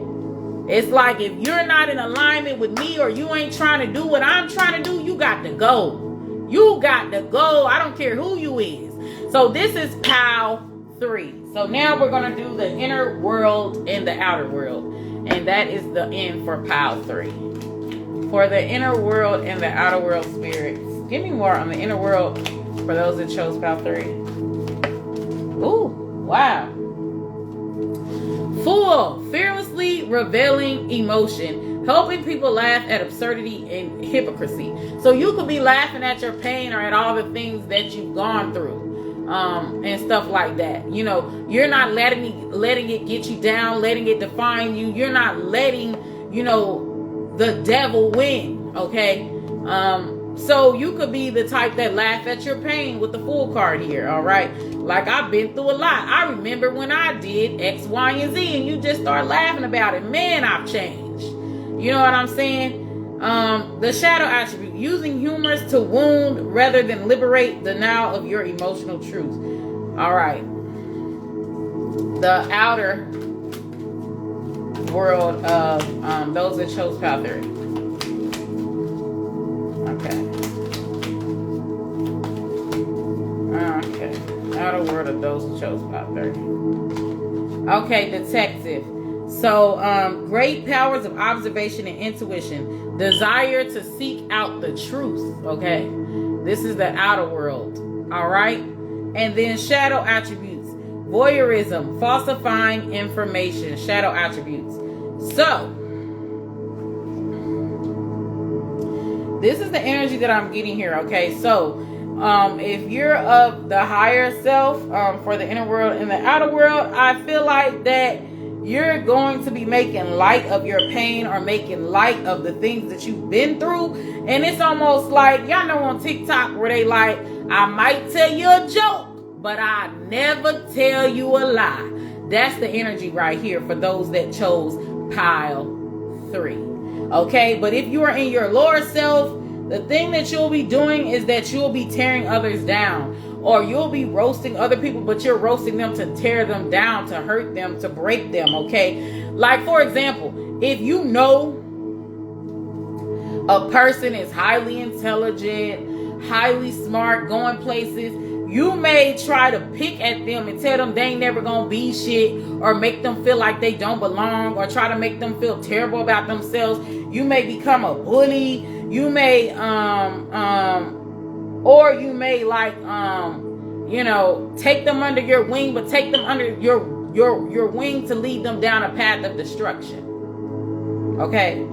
It's like, if you're not in alignment with me, or you ain't trying to do what I'm trying to do, you got to go. You got to go. I don't care who you is. So this is pile 3. So now we're going to do the inner world and the outer world. And that is the end for pile 3. For the inner world and the outer world spirits. Give me more on the inner world for those that chose pile 3. Ooh, wow. Full, fearlessly revealing emotion, helping people laugh at absurdity and hypocrisy. So you could be laughing at your pain or at all the things that you've gone through, and stuff like that. You know, you're not letting it get you down, letting it define you. You're not letting, you know, the devil win. Okay. So you could be the type that laugh at your pain with the Fool card here, all right? Like, I've been through a lot. I remember when I did X, Y, and Z, and you just start laughing about it. Man, I've changed. You know what I'm saying? The shadow attribute, using humor to wound rather than liberate, denial of your emotional truth. All right. The outer world of those that chose pile 3. Okay. Outer world of those who chose pile 30. Okay, detective. So, great powers of observation and intuition. Desire to seek out the truth. Okay. This is the outer world. All right. And then shadow attributes. Voyeurism, falsifying information, shadow attributes. So, this is the energy that I'm getting here, okay? So, if you're of the higher self, for the inner world and the outer world, I feel like that you're going to be making light of your pain or making light of the things that you've been through. And it's almost like, y'all know on TikTok where they like, I might tell you a joke, but I never tell you a lie. That's the energy right here for those that chose pile 3. Okay, but if you are in your lower self, the thing that you'll be doing is that you'll be tearing others down, or you'll be roasting other people, but you're roasting them to tear them down, to hurt them, to break them. Okay, like for example, if you know a person is highly intelligent, highly smart, going places, you may try to pick at them and tell them they ain't never gonna be shit, or make them feel like they don't belong, or try to make them feel terrible about themselves. You may become a bully. You may or you may like take them under your wing, but take them under your wing to lead them down a path of destruction. Okay.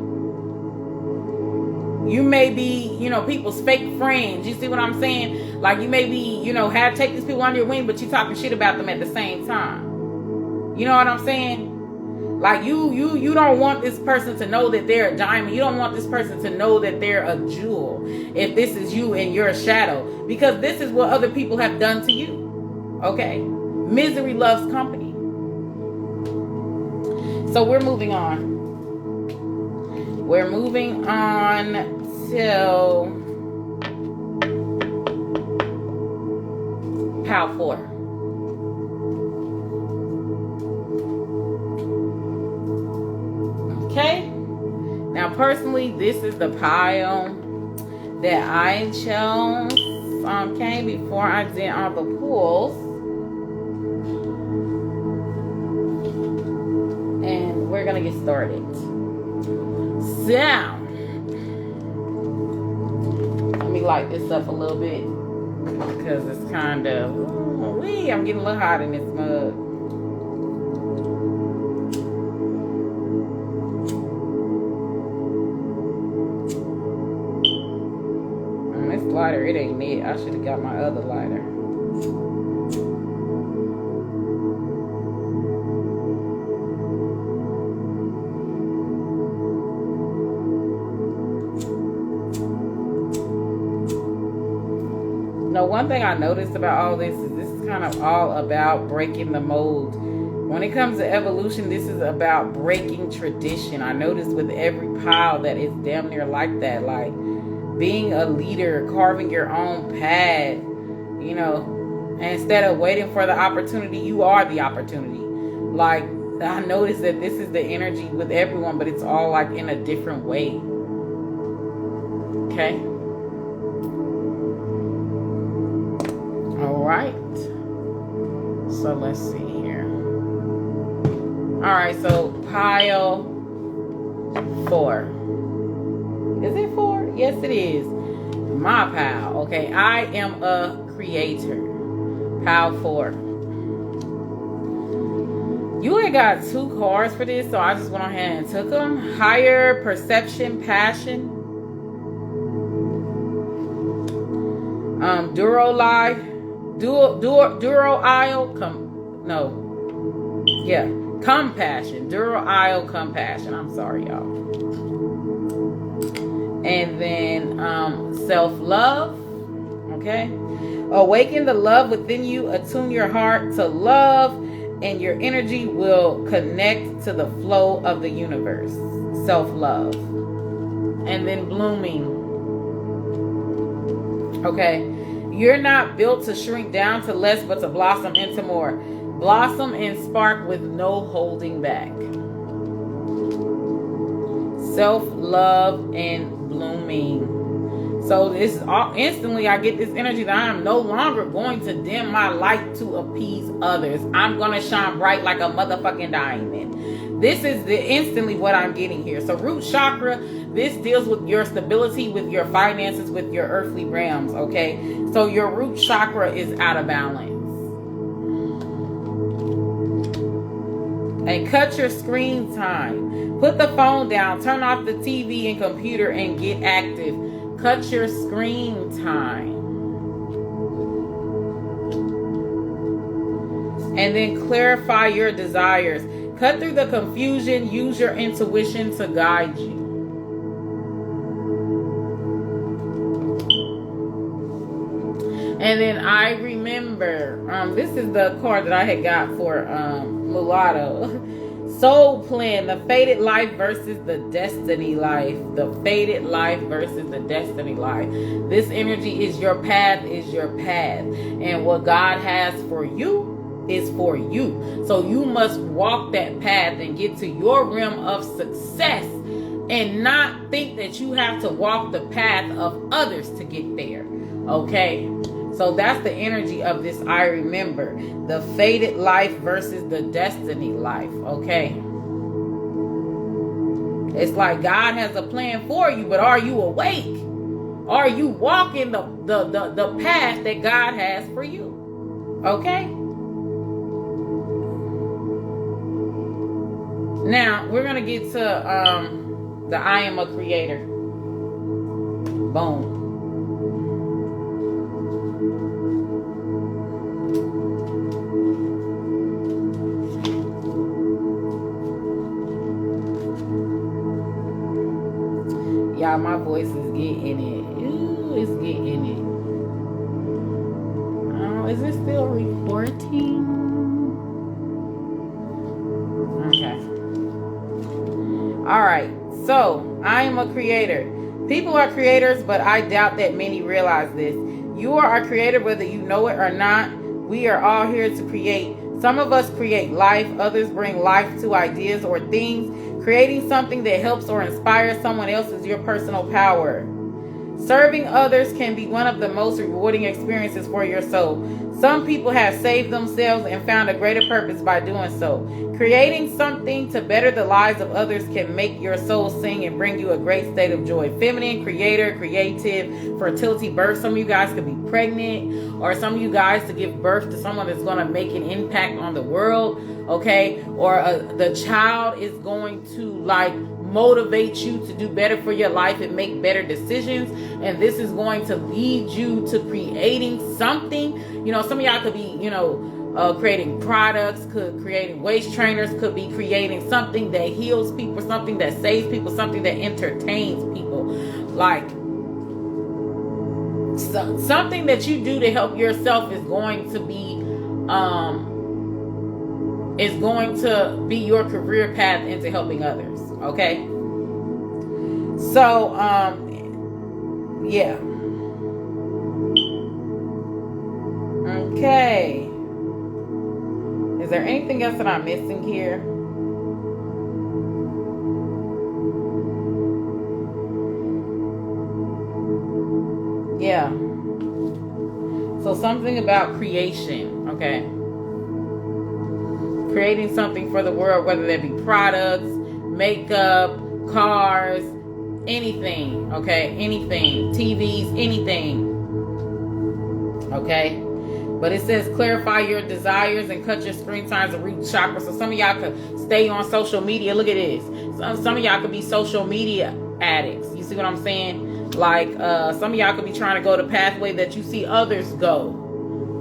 You may be, people's fake friends. You see what I'm saying? Like you may be, take these people under your wing, but you talking shit about them at the same time. You know what I'm saying? Like you don't want this person to know that they're a diamond. You don't want this person to know that they're a jewel. If this is you in your shadow, because this is what other people have done to you. Okay? Misery loves company. So we're moving on. We're moving on till pile 4. Okay. Now, personally, this is the pile that I chose. Okay, before I did all the pulls, and we're gonna get started. So, let me light this up a little bit because it's kind of, I'm getting a little hot in this mug. And this lighter, it ain't it. I should have got my other lighter. One thing I noticed about all this is kind of all about breaking the mold. When it comes to evolution, this is about breaking tradition. I noticed with every pile that it's damn near like that. Like being a leader, carving your own path, and instead of waiting for the opportunity, you are the opportunity. Like I noticed that this is the energy with everyone, but it's all like in a different way. Okay. All right, so let's see here. All right, so pile 4. Is it 4? Yes, it is. My pile. Okay, I am a creator. Pile 4. You ain't got 2 cards for this, so I just went ahead and took them. Higher perception, passion. Duro life. Duro isle, compassion. Duro isle, compassion. I'm sorry, y'all. And then self-love. Okay. Awaken the love within you. Attune your heart to love, and your energy will connect to the flow of the universe. Self-love. And then blooming. Okay. You're not built to shrink down to less, but to blossom into more. Blossom and spark with no holding back. Self-love and blooming. So this instantly I get this energy that I am no longer going to dim my light to appease others. I'm going to shine bright like a motherfucking diamond. This is instantly what I'm getting here. So root chakra, this deals with your stability, with your finances, with your earthly realms, okay? So your root chakra is out of balance. And cut your screen time. Put the phone down, turn off the TV and computer and get active. Cut your screen time. And then clarify your desires. Cut through the confusion. Use your intuition to guide you. And then I remember, this is the card that I had got for Mulatto. Soul plan, the fated life versus the destiny life. The fated life versus the destiny life. This energy is your path, is your path. And what God has for you is for you. So you must walk that path and get to your realm of success and not think that you have to walk the path of others to get there. Okay? So that's the energy of this I remember. The fated life versus the destiny life. Okay? It's like God has a plan for you, but are you awake? Are you walking the path that God has for you? Okay? Now, we're going to get to the I am a creator. Boom. Y'all, my voice is getting it. Ooh, it's getting it. Oh, is it still recording? Okay. All right. So, I am a creator. People are creators, but I doubt that many realize this. You are a creator whether you know it or not. We are all here to create. Some of us create life. Others bring life to ideas or things. Creating something that helps or inspires someone else is your personal power. Serving others can be one of the most rewarding experiences for your soul. Some people have saved themselves and found a greater purpose by doing so. Creating something to better the lives of others can make your soul sing and bring you a great state of joy. Feminine, creator, creative, fertility, birth. Some of you guys could be pregnant, or some of you guys to give birth to someone that's going to make an impact on the world. Okay? Or the child is going to motivate you to do better for your life and make better decisions, and this is going to lead you to creating something. Some of y'all could be creating products, creating waist trainers, could be creating something that heals people, something that saves people, something that entertains people, something that you do to help yourself is going to be your career path into helping others. Okay. So, yeah. Okay. Is there anything else that I'm missing here? Yeah. So something about creation. Okay. Creating something for the world, whether that be products, makeup, cars, anything, okay? Anything. TVs, anything. Okay? But it says clarify your desires and cut your screen times and root chakra. So some of y'all could stay on social media. Look at this. Some of y'all could be social media addicts. You see what I'm saying? Some of y'all could be trying to go the pathway that you see others go.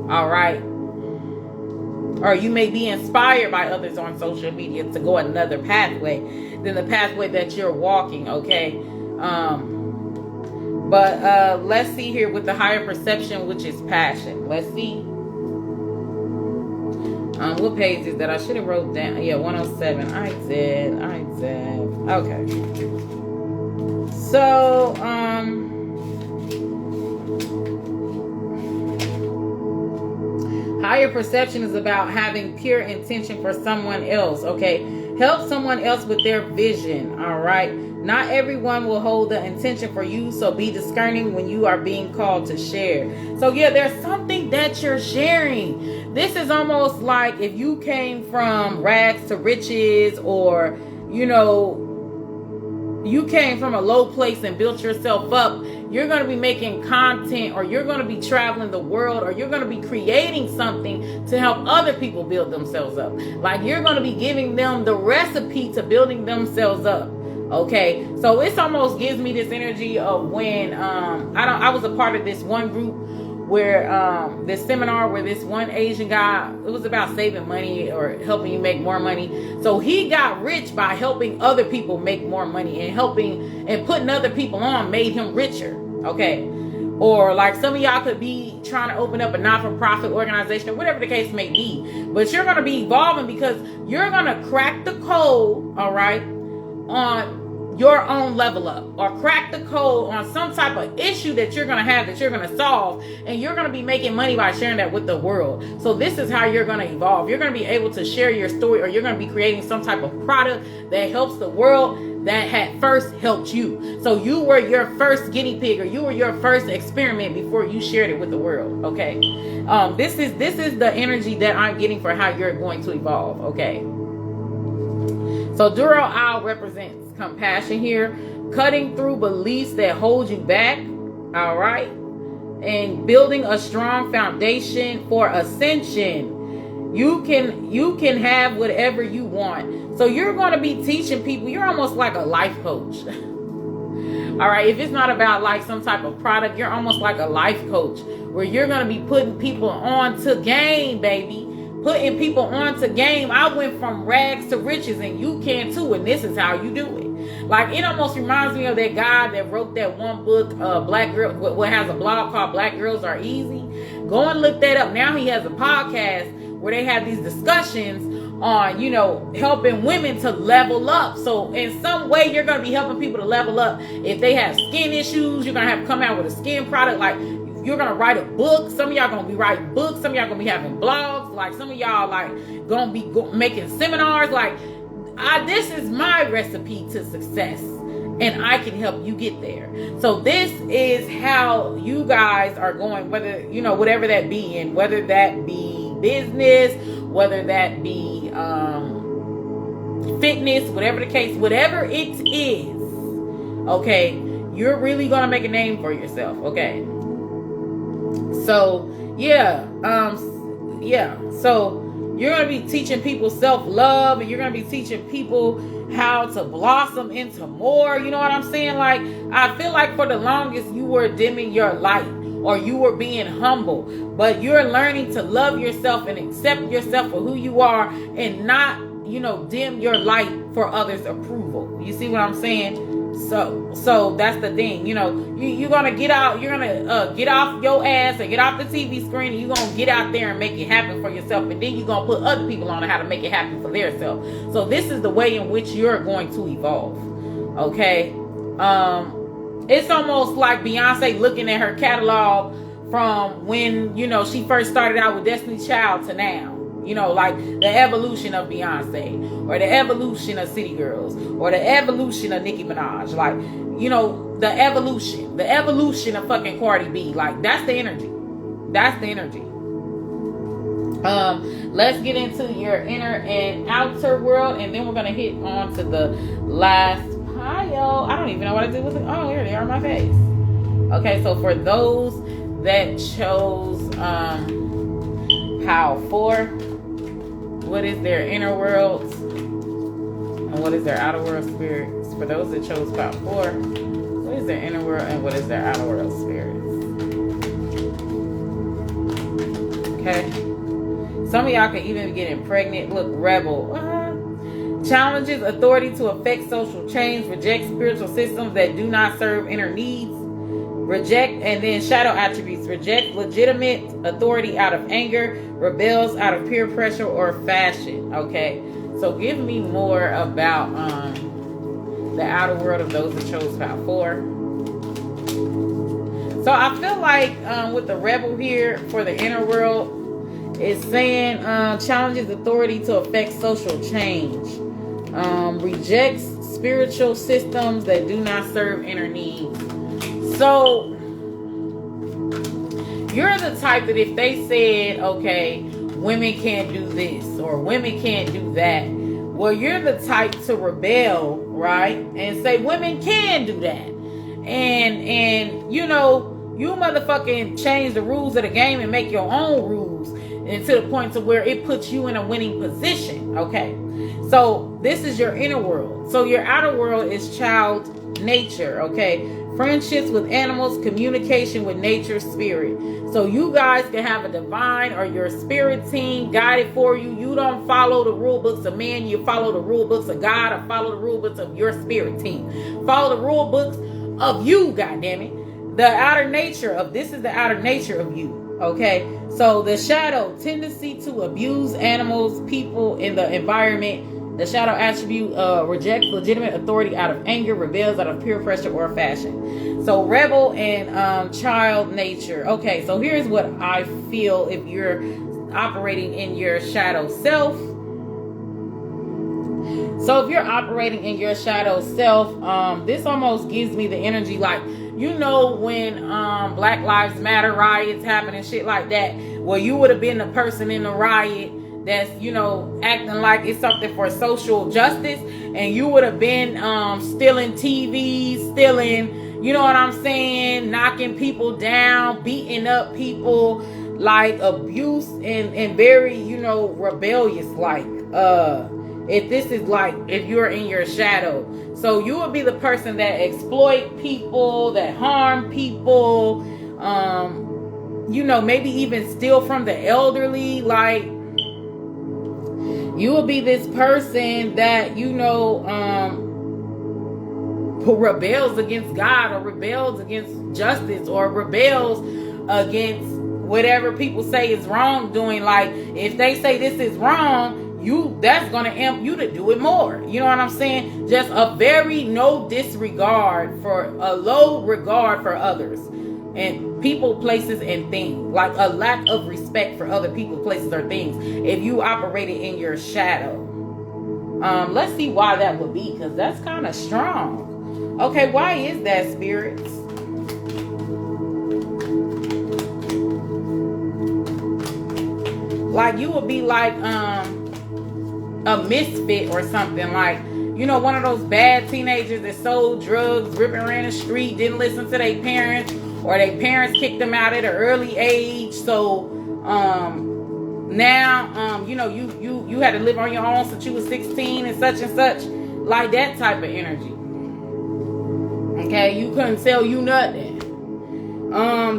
All right? Or you may be inspired by others on social media to go another pathway than the pathway that you're walking, okay? But let's see here with the higher perception, which is passion. Let's see. What page is that? I should have wrote down. Yeah, 107. I did. Okay. So, higher perception is about having pure intention for someone else, okay? Help someone else with their vision. All right. Not everyone will hold the intention for you, so be discerning when you are being called to share. So yeah, there's something that you're sharing. This is almost like if you came from rags to riches, or you came from a low place and built yourself up. You're going to be making content, or you're going to be traveling the world, or you're going to be creating something to help other people build themselves up. Like, you're going to be giving them the recipe to building themselves up. Okay, so it almost gives me this energy of when I was a part of this one group where this seminar where this one Asian guy, it was about saving money or helping you make more money. So he got rich by helping other people make more money, and helping and putting other people on made him richer. Okay, or like some of y'all could be trying to open up a not-for-profit organization, or whatever the case may be, but you're going to be evolving because you're going to crack the code, all right, on your own level up, or crack the code on some type of issue that you're going to have, that you're going to solve, and you're going to be making money by sharing that with the world. So this is how you're going to evolve. You're going to be able to share your story, or you're going to be creating some type of product that helps the world that had first helped you. So you were your first guinea pig, or you were your first experiment before you shared it with the world. Okay. This is the energy that I'm getting for how you're going to evolve. Okay. So Duro Owl represents compassion here, cutting through beliefs that hold you back, all right, and building a strong foundation for ascension. You can have whatever you want. So you're going to be teaching people. You're almost like a life coach. All right, if it's not about like some type of product, you're almost like a life coach, where you're going to be putting people on to game, baby. Putting people on to game. I went from rags to riches, and you can too, and this is how you do it. Like, it almost reminds me of that guy that wrote that one book, Black Girl, what has a blog called Black Girls Are Easy. Go and look that up. Now he has a podcast where they have these discussions on, helping women to level up. So in some way, you're going to be helping people to level up. If they have skin issues, you're going to have to come out with a skin product. Like, you're going to write a book. Some of y'all going to be writing books. Some of y'all going to be having blogs. Like, some of y'all going to be making seminars. Like, this is my recipe to success, and I can help you get there. So this is how you guys are going, whether, whatever that be, and whether that be business, whether that be fitness, whatever the case, whatever it is, okay, you're really going to make a name for yourself. Okay. So, so you're going to be teaching people self-love, and you're going to be teaching people how to blossom into more. You know what I'm saying? Like, I feel like for the longest you were dimming your light, or you were being humble, but you're learning to love yourself and accept yourself for who you are, and not, dim your light for others' approval. You see what I'm saying? So that's the thing. You're gonna get out. You're gonna get off your ass and get off the TV screen, and you're gonna get out there and make it happen for yourself. And then you're gonna put other people on how to make it happen for themselves. So this is the way in which you're going to evolve. Okay. It's almost like Beyonce looking at her catalog from when she first started out with Destiny's Child to now. Like the evolution of Beyonce, or the evolution of City Girls, or the evolution of Nicki Minaj. Like, the evolution of fucking Cardi B. Like, that's the energy. That's the energy. Let's get into your inner and outer world, and then we're going to hit on to the last pile. I don't even know what I did with it. Oh, here they are on my face. Okay, so for those that chose pile 4, what is their inner world, and what is their outer world spirits? For those that chose pile 4, what is their inner world, and what is their outer world spirits? Okay. Some of y'all can even be getting pregnant. Look, rebel. Challenges authority to affect social change. Reject spiritual systems that do not serve inner needs. Reject, and then shadow attributes. Reject legitimate authority out of anger. Rebels out of peer pressure or fashion. Okay. So give me more about the outer world of those that chose pile 4. So I feel like with the rebel here for the inner world, it's saying challenges authority to affect social change. Rejects spiritual systems that do not serve inner needs. So you're the type that if they said, okay, women can't do this or women can't do that, well, you're the type to rebel, right? And say women can do that. And you know, you motherfucking change the rules of the game and make your own rules, and to the point to where it puts you in a winning position. Okay. So this is your inner world. So your outer world is child nature. Okay. Friendships with animals, communication with nature, spirit. So you guys can have a divine or your spirit team guided for you. You don't follow the rule books of men. You follow the rule books of God, or follow the rule books of your spirit team. Follow the rule books of you, goddammit. The outer nature of this is the outer nature of you. Okay. So the shadow, tendency to abuse animals, people, in the environment. The shadow attribute rejects legitimate authority out of anger, rebels out of peer pressure or fashion. So rebel and child nature. Okay, so here's what I feel if you're operating in your shadow self. So if you're operating in your shadow self, this almost gives me the energy like, you know, when Black Lives Matter riots happen and shit like that, well, you would have been the person in the riot that's, you know, acting like it's something for social justice, and you would have been stealing TVs, stealing, you know what I'm saying, knocking people down, beating up people, like abuse and very, you know, rebellious, like if this is like if you're in your shadow. So you would be the person that exploit people, that harm people, you know, maybe even steal from the elderly. Like, you will be this person that, you know, who rebels against God, or rebels against justice, or rebels against whatever people say is wrongdoing. Like, if they say this is wrong, that's gonna amp you to do it more. You know what I'm saying? Just a very low regard for others and people, places, and things. Like a lack of respect for other people, places, or things. If you operated in your shadow, let's see why that would be, because that's kind of strong. Okay, why is that, spirits? Like, you would be like a misfit or something. Like, you know, one of those bad teenagers that sold drugs, ripping around the street, didn't listen to their parents, or their parents kicked them out at an early age. So now you know, you had to live on your own since you was 16 and such, like that type of energy. Okay, you couldn't tell you nothing.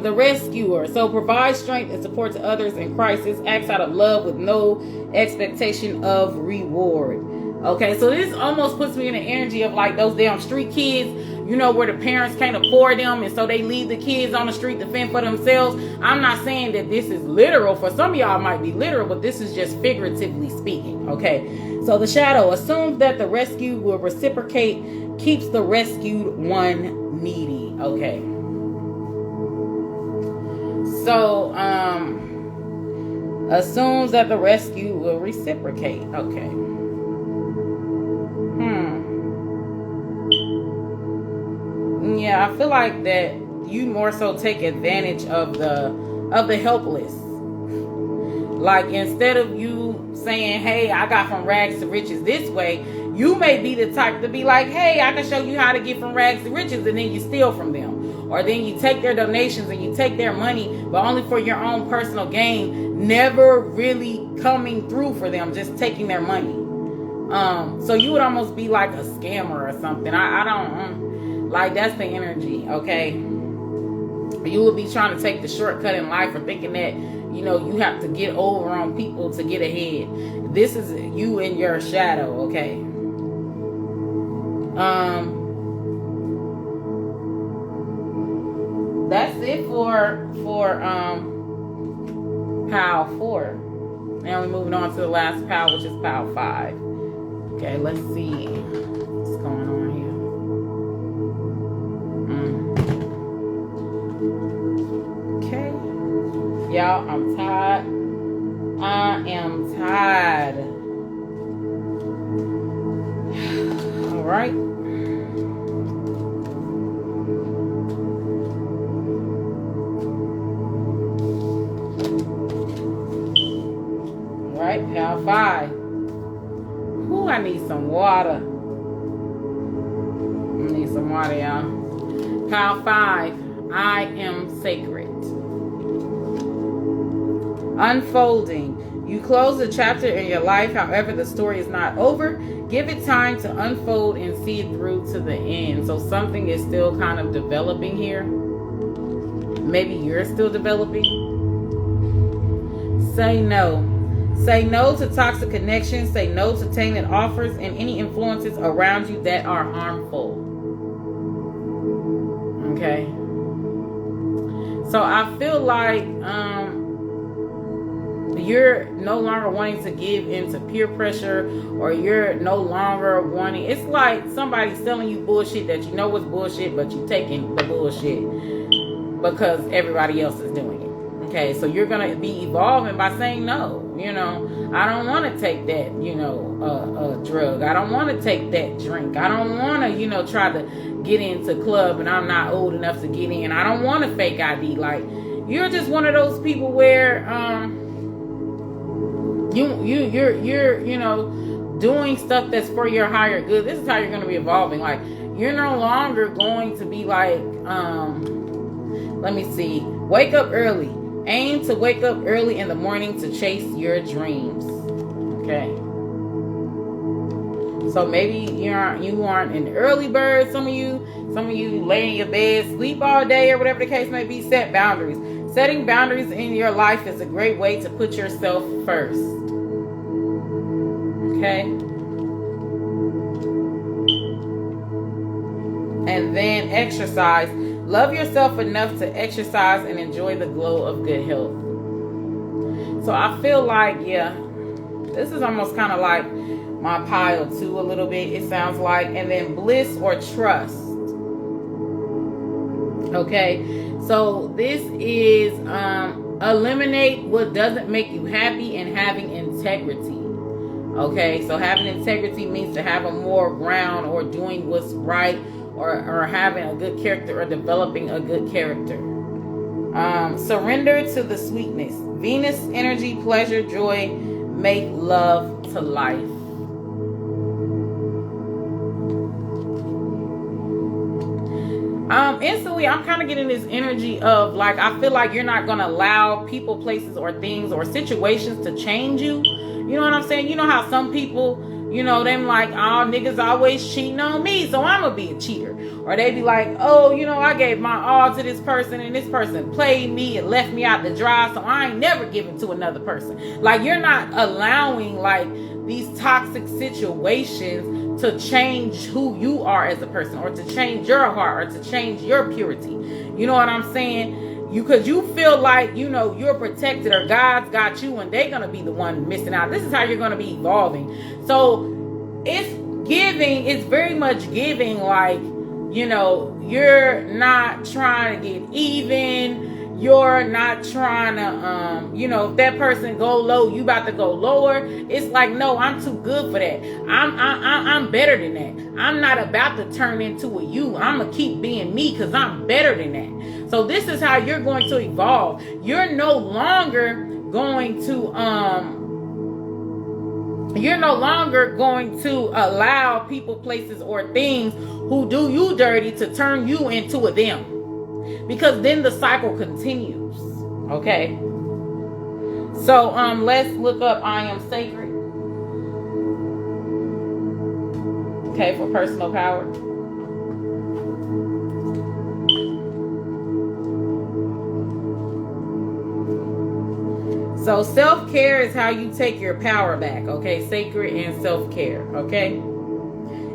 The rescuer. So provide strength and support to others in crisis, acts out of love with no expectation of reward. Okay, so this almost puts me in the energy of like those damn street kids, you know, where the parents can't afford them, and so they leave the kids on the street to fend for themselves. I'm not saying that this is literal. For some of y'all it might be literal, but this is just figuratively speaking. Okay, so the shadow assumes that the rescued will reciprocate, keeps the rescued one needy. Okay, so assumes that the rescued will reciprocate. Okay. Yeah, I feel like that you more so take advantage of the helpless. Like, instead of you saying, hey, I got from rags to riches this way, you may be the type to be like, hey, I can show you how to get from rags to riches, and then you steal from them. Or then you take their donations and you take their money, but only for your own personal gain, never really coming through for them, just taking their money. So you would almost be like a scammer or something. I don't, like, that's the energy, okay? You would be trying to take the shortcut in life, or thinking that, you know, you have to get over on people to get ahead. This is you in your shadow, okay? That's it for pile 4. Now we're moving on to the last pile, which is pile 5. Okay, let's see what's going on here. Okay, y'all, I'm tired. I am tired. right. Right, pile 5. Ooh, I need some water. I need some water, y'all. Pile 5. I am sacred. Unfolding. You close a chapter in your life, however, the story is not over. Give it time to unfold and see it through to the end. So something is still kind of developing here. Maybe you're still developing. Say no. Say no to toxic connections. Say no to tainted offers and any influences around you that are harmful. Okay. So I feel like you're no longer wanting to give into peer pressure, or you're no longer wanting, it's like somebody's selling you bullshit that you know is bullshit, but you're taking the bullshit because everybody else is doing it. Okay, so you're going to be evolving by saying no. You know, I don't want to take that, drug. I don't want to take that drink. I don't want to, try to get into club and I'm not old enough to get in. I don't want a fake ID. Like, you're just one of those people where, you're doing stuff that's for your higher good. This is how you're going to be evolving. Like, you're no longer going to be like, let me see, wake up early. Aim to wake up early in the morning to chase your dreams. Okay. So maybe you aren't an early bird. Some of you lay in your bed, sleep all day, or whatever the case may be. Set boundaries. Setting boundaries in your life is a great way to put yourself first. Okay. And then exercise. Love yourself enough to exercise and enjoy the glow of good health. So I feel like, this is almost kind of like my pile 2 a little bit, it sounds like. And then bliss or trust. Okay. So this is eliminate what doesn't make you happy and having integrity. Okay. So having integrity means to have a moral ground, or doing what's right, or having a good character, or developing a good character. Surrender to the sweetness. Venus energy, pleasure, joy, make love to life. Instantly, I'm kind of getting this energy of like, I feel like you're not going to allow people, places, or things, or situations to change you. You know what I'm saying? You know how some people, them like, oh, niggas always cheating on me, so I'm going to be a cheater. Or they be like, oh, I gave my all to this person, and this person played me and left me out to dry, so I ain't never giving to another person. Like, you're not allowing, like, these toxic situations to change who you are as a person, or to change your heart, or to change your purity. You know what I'm saying? Because you feel like, you're protected, or God's got you, and they're going to be the one missing out. This is how you're going to be evolving. So it's very much giving, like, you're not trying to get even. You're not trying to, if that person go low, you about to go lower. It's like, no, I'm too good for that. I'm better than that. I'm not about to turn into a you. I'm going to keep being me because I'm better than that. So this is how you're going to evolve. You're no longer going to, allow people, places, or things who do you dirty to turn you into a them. Because then the cycle continues. Okay. So let's look up I am sacred. Okay, for personal power. So self-care is how you take your power back. Okay, sacred and self-care. Okay.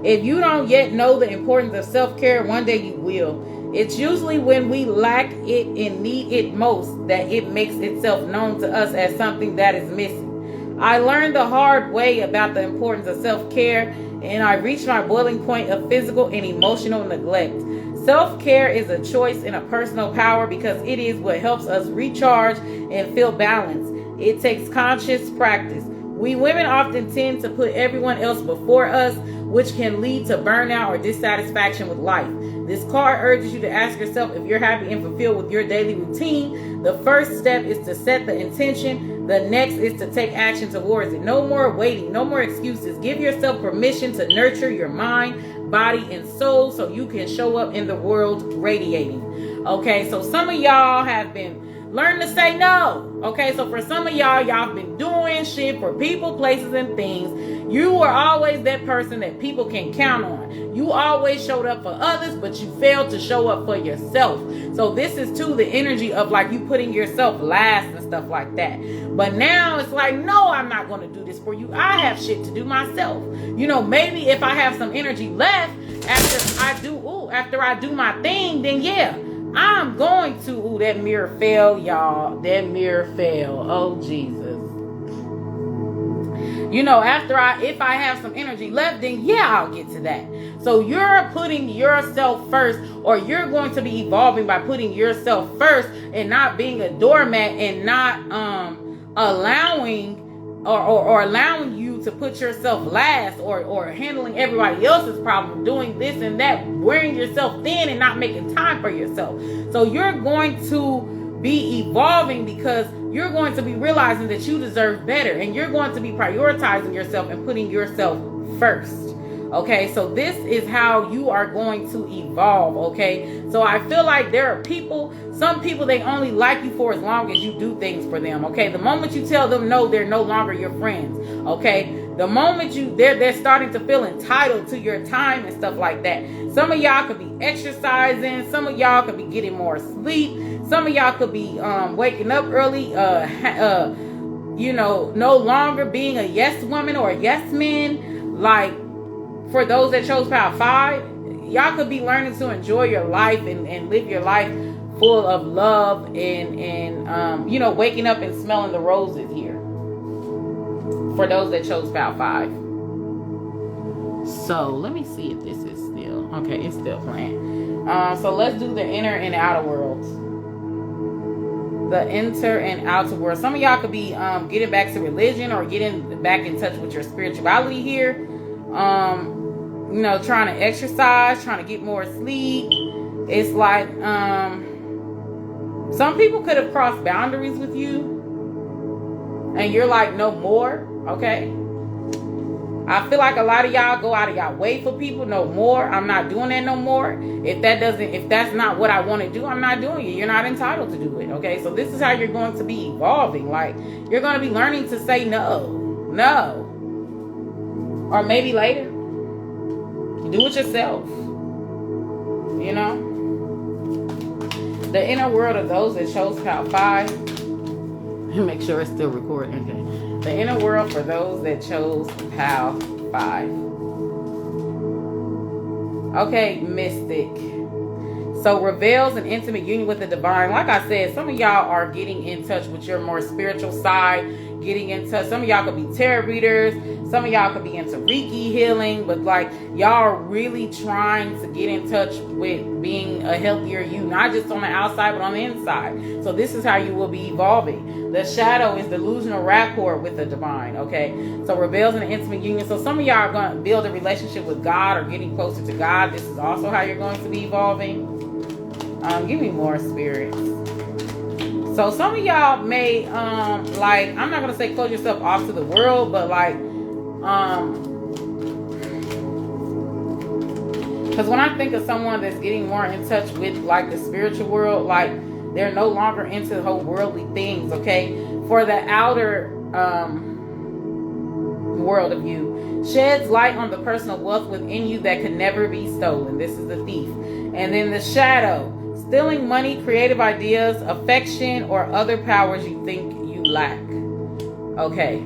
If you don't yet know the importance of self-care, one day you will. It's usually when we lack it and need it most that it makes itself known to us as something that is missing. I learned the hard way about the importance of self-care, and I reached my boiling point of physical and emotional neglect. Self-care is a choice and a personal power because it is what helps us recharge and feel balanced. It takes conscious practice. We women often tend to put everyone else before us. which can lead to burnout or dissatisfaction with life. This card urges you to ask yourself if you're happy and fulfilled with your daily routine. The first step is to set the intention. The next is to take action towards it. No more waiting, no more excuses. Give yourself permission to nurture your mind, body, and soul so you can show up in the world radiating. Okay, so some of y'all have been learning to say no. Okay, so for some of y'all have been doing shit for people, places, and things. You were always that person that people can count on. You always showed up for others, but you failed to show up for yourself. So this is too the energy of like you putting yourself last and stuff like that. But now it's like, no, I'm not going to do this for you. I have shit to do myself. You know, maybe if I have some energy left after I do my thing, then yeah, I'm going to. Ooh, that mirror fell, y'all. That mirror fell. Oh, Jesus. You know, if I have some energy left, then yeah, I'll get to that. So you're putting yourself first, or you're going to be evolving by putting yourself first and not being a doormat and not allowing you to put yourself last, or handling everybody else's problem, doing this and that, wearing yourself thin and not making time for yourself. So you're going to be evolving because you're going to be realizing that you deserve better, and you're going to be prioritizing yourself and putting yourself first. Okay, so this is how you are going to evolve. Okay, so I feel like there are some people, they only like you for as long as you do things for them. Okay, the moment you tell them no, they're no longer your friends. Okay, the moment they're starting to feel entitled to your time and stuff like that. Some of y'all could be exercising, some of y'all could be getting more sleep, some of y'all could be waking up early, no longer being a yes woman or a yes man. Like, for those that chose Power 5, y'all could be learning to enjoy your life and live your life full of love and waking up and smelling the roses here. For those that chose Power 5. So let me see if this is still okay. It's still playing. So let's do the inner and outer worlds. The inner and outer world. Some of y'all could be getting back to religion or getting back in touch with your spirituality here. Trying to exercise, trying to get more sleep. It's like some people could have crossed boundaries with you, and you're like, no more. Okay, I feel like a lot of y'all go out of y'all way for people. No more. I'm not doing that no more. If that's not what I want to do, I'm not doing it. You're not entitled to do it. Okay, so this is how you're going to be evolving. Like, you're going to be learning to say no, or maybe later. Do it yourself. The inner world of those that chose Power 5. Make sure it's still recording. Okay. The inner world for those that chose Power 5. Okay, Mystic. So reveals an intimate union with the divine. Like I said, some of y'all are getting in touch with your more spiritual side. Getting in touch. Some of y'all could be tarot readers. Some of y'all could be into Reiki healing. But like, y'all are really trying to get in touch with being a healthier you. Not just on the outside, but on the inside. So this is how you will be evolving. The shadow is delusional rapport with the divine. Okay. So reveals an intimate union. So some of y'all are going to build a relationship with God or getting closer to God. This is also how you're going to be evolving. Give me more, spirits. So some of y'all may, I'm not going to say close yourself off to the world, but because when I think of someone that's getting more in touch with like the spiritual world, like they're no longer into the whole worldly things, okay? For the outer world of you, sheds light on the personal wealth within you that could never be stolen. This is the thief. And then the shadow. Stealing money, creative ideas, affection, or other powers you think you lack. Okay.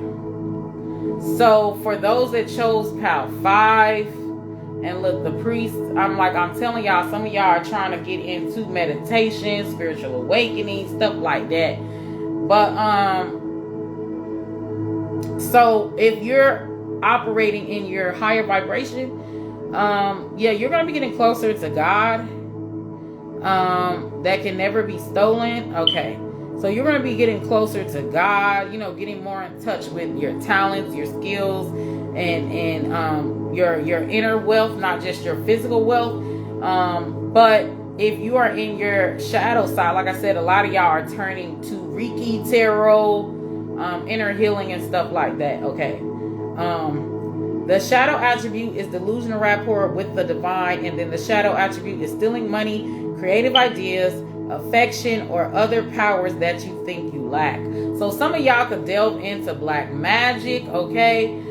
So for those that chose Power 5, and look, the priest, I'm telling y'all, some of y'all are trying to get into meditation, spiritual awakening, stuff like that. But so if you're operating in your higher vibration, you're gonna be getting closer to God. That can never be stolen. Okay, so you're going to be getting closer to God, getting more in touch with your talents, your skills, and your inner wealth, not just your physical wealth. But if you are in your shadow side, like I said, a lot of y'all are turning to Reiki, tarot, inner healing and stuff like that. Okay. The shadow attribute is delusional rapport with the divine, and then the shadow attribute is stealing money, creative ideas, affection, or other powers that you think you lack. So some of y'all could delve into black magic, okay?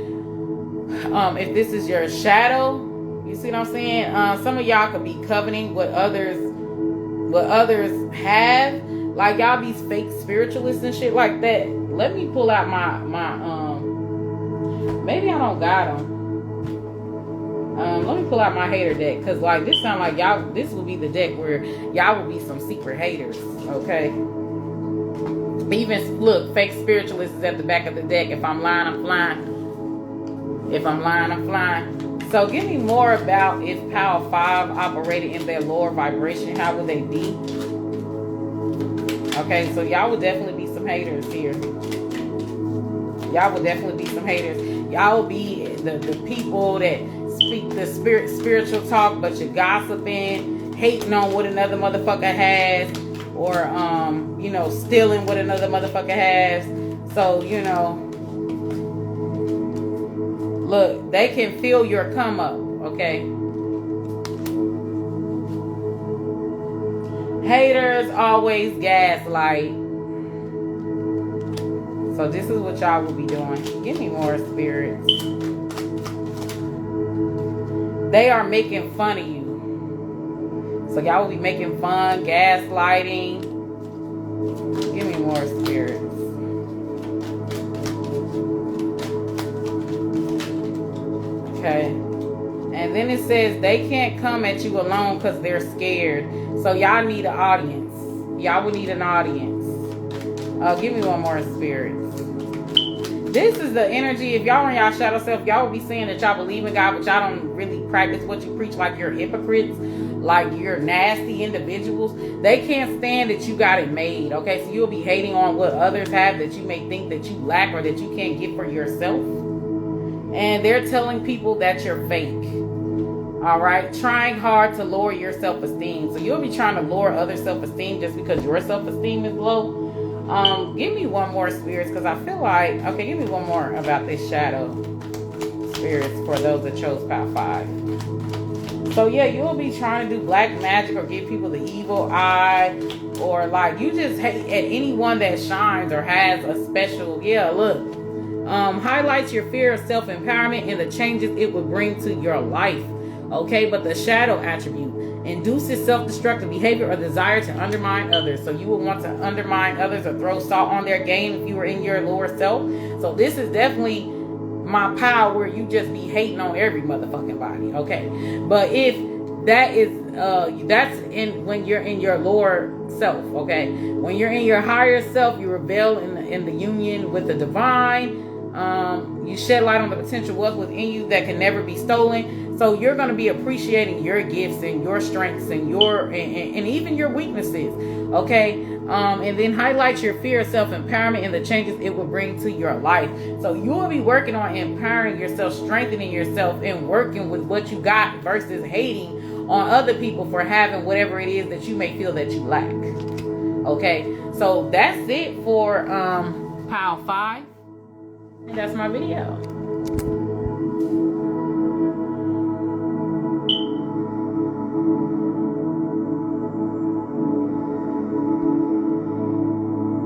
If this is your shadow, you see what I'm saying? Some of y'all could be coveting what others have. Like y'all be fake spiritualists and shit like that. Let me pull out my maybe I don't got them. Let me pull out my hater deck, because like this sound like y'all, this will be the deck where y'all will be some secret haters, okay? Even look, fake spiritualists is at the back of the deck. If I'm lying, I'm flying. If I'm lying, I'm flying. So give me more about if Power 5 operated in their lower vibration, how would they be? Okay, so y'all would definitely be some haters here. Y'all would definitely be some haters. Y'all will be the people that speak the spiritual talk, but you're gossiping, hating on what another motherfucker has, or you know, stealing what another motherfucker has. So, you know, look, they can feel your come up, okay? Haters always gaslight. So this is what y'all will be doing. Give me more spirits. They are making fun of you. So y'all will be making fun, gaslighting. Give me more spirits. Okay. And then it says they can't come at you alone because they're scared. So y'all need an audience. Y'all will need an audience. Give me one more spirit. This is the energy. If y'all in y'all shadow self, y'all will be saying that y'all believe in God, but y'all don't really practice what you preach, like you're hypocrites, like you're nasty individuals. They can't stand that you got it made, okay? So you'll be hating on what others have that you may think that you lack or that you can't get for yourself. And they're telling people that you're fake, all right? Trying hard to lower your self-esteem. So you'll be trying to lower other self-esteem just because your self-esteem is low. Give me one more spirits, because I feel like, okay, give me one more about this shadow spirits for those that chose Power 5. So yeah, you'll be trying to do black magic or give people the evil eye, or like you just hate at anyone that shines or has a special, yeah, look. Highlights your fear of self-empowerment and the changes it would bring to your life. Okay, but the shadow attribute induces self-destructive behavior or desire to undermine others. So you would want to undermine others or throw salt on their game if you were in your lower self. So this is definitely my power where you just be hating on every motherfucking body. Okay, but if that is that's in when you're in your lower self. Okay, when you're in your higher self, you rebel in the union with the divine. You shed light on the potential wealth within you that can never be stolen. So you're going to be appreciating your gifts and your strengths and your and even your weaknesses. Okay. And then highlight your fear of self-empowerment and the changes it will bring to your life. So you will be working on empowering yourself, strengthening yourself, and working with what you got versus hating on other people for having whatever it is that you may feel that you lack. Okay. So that's it for Power 5. And that's my video.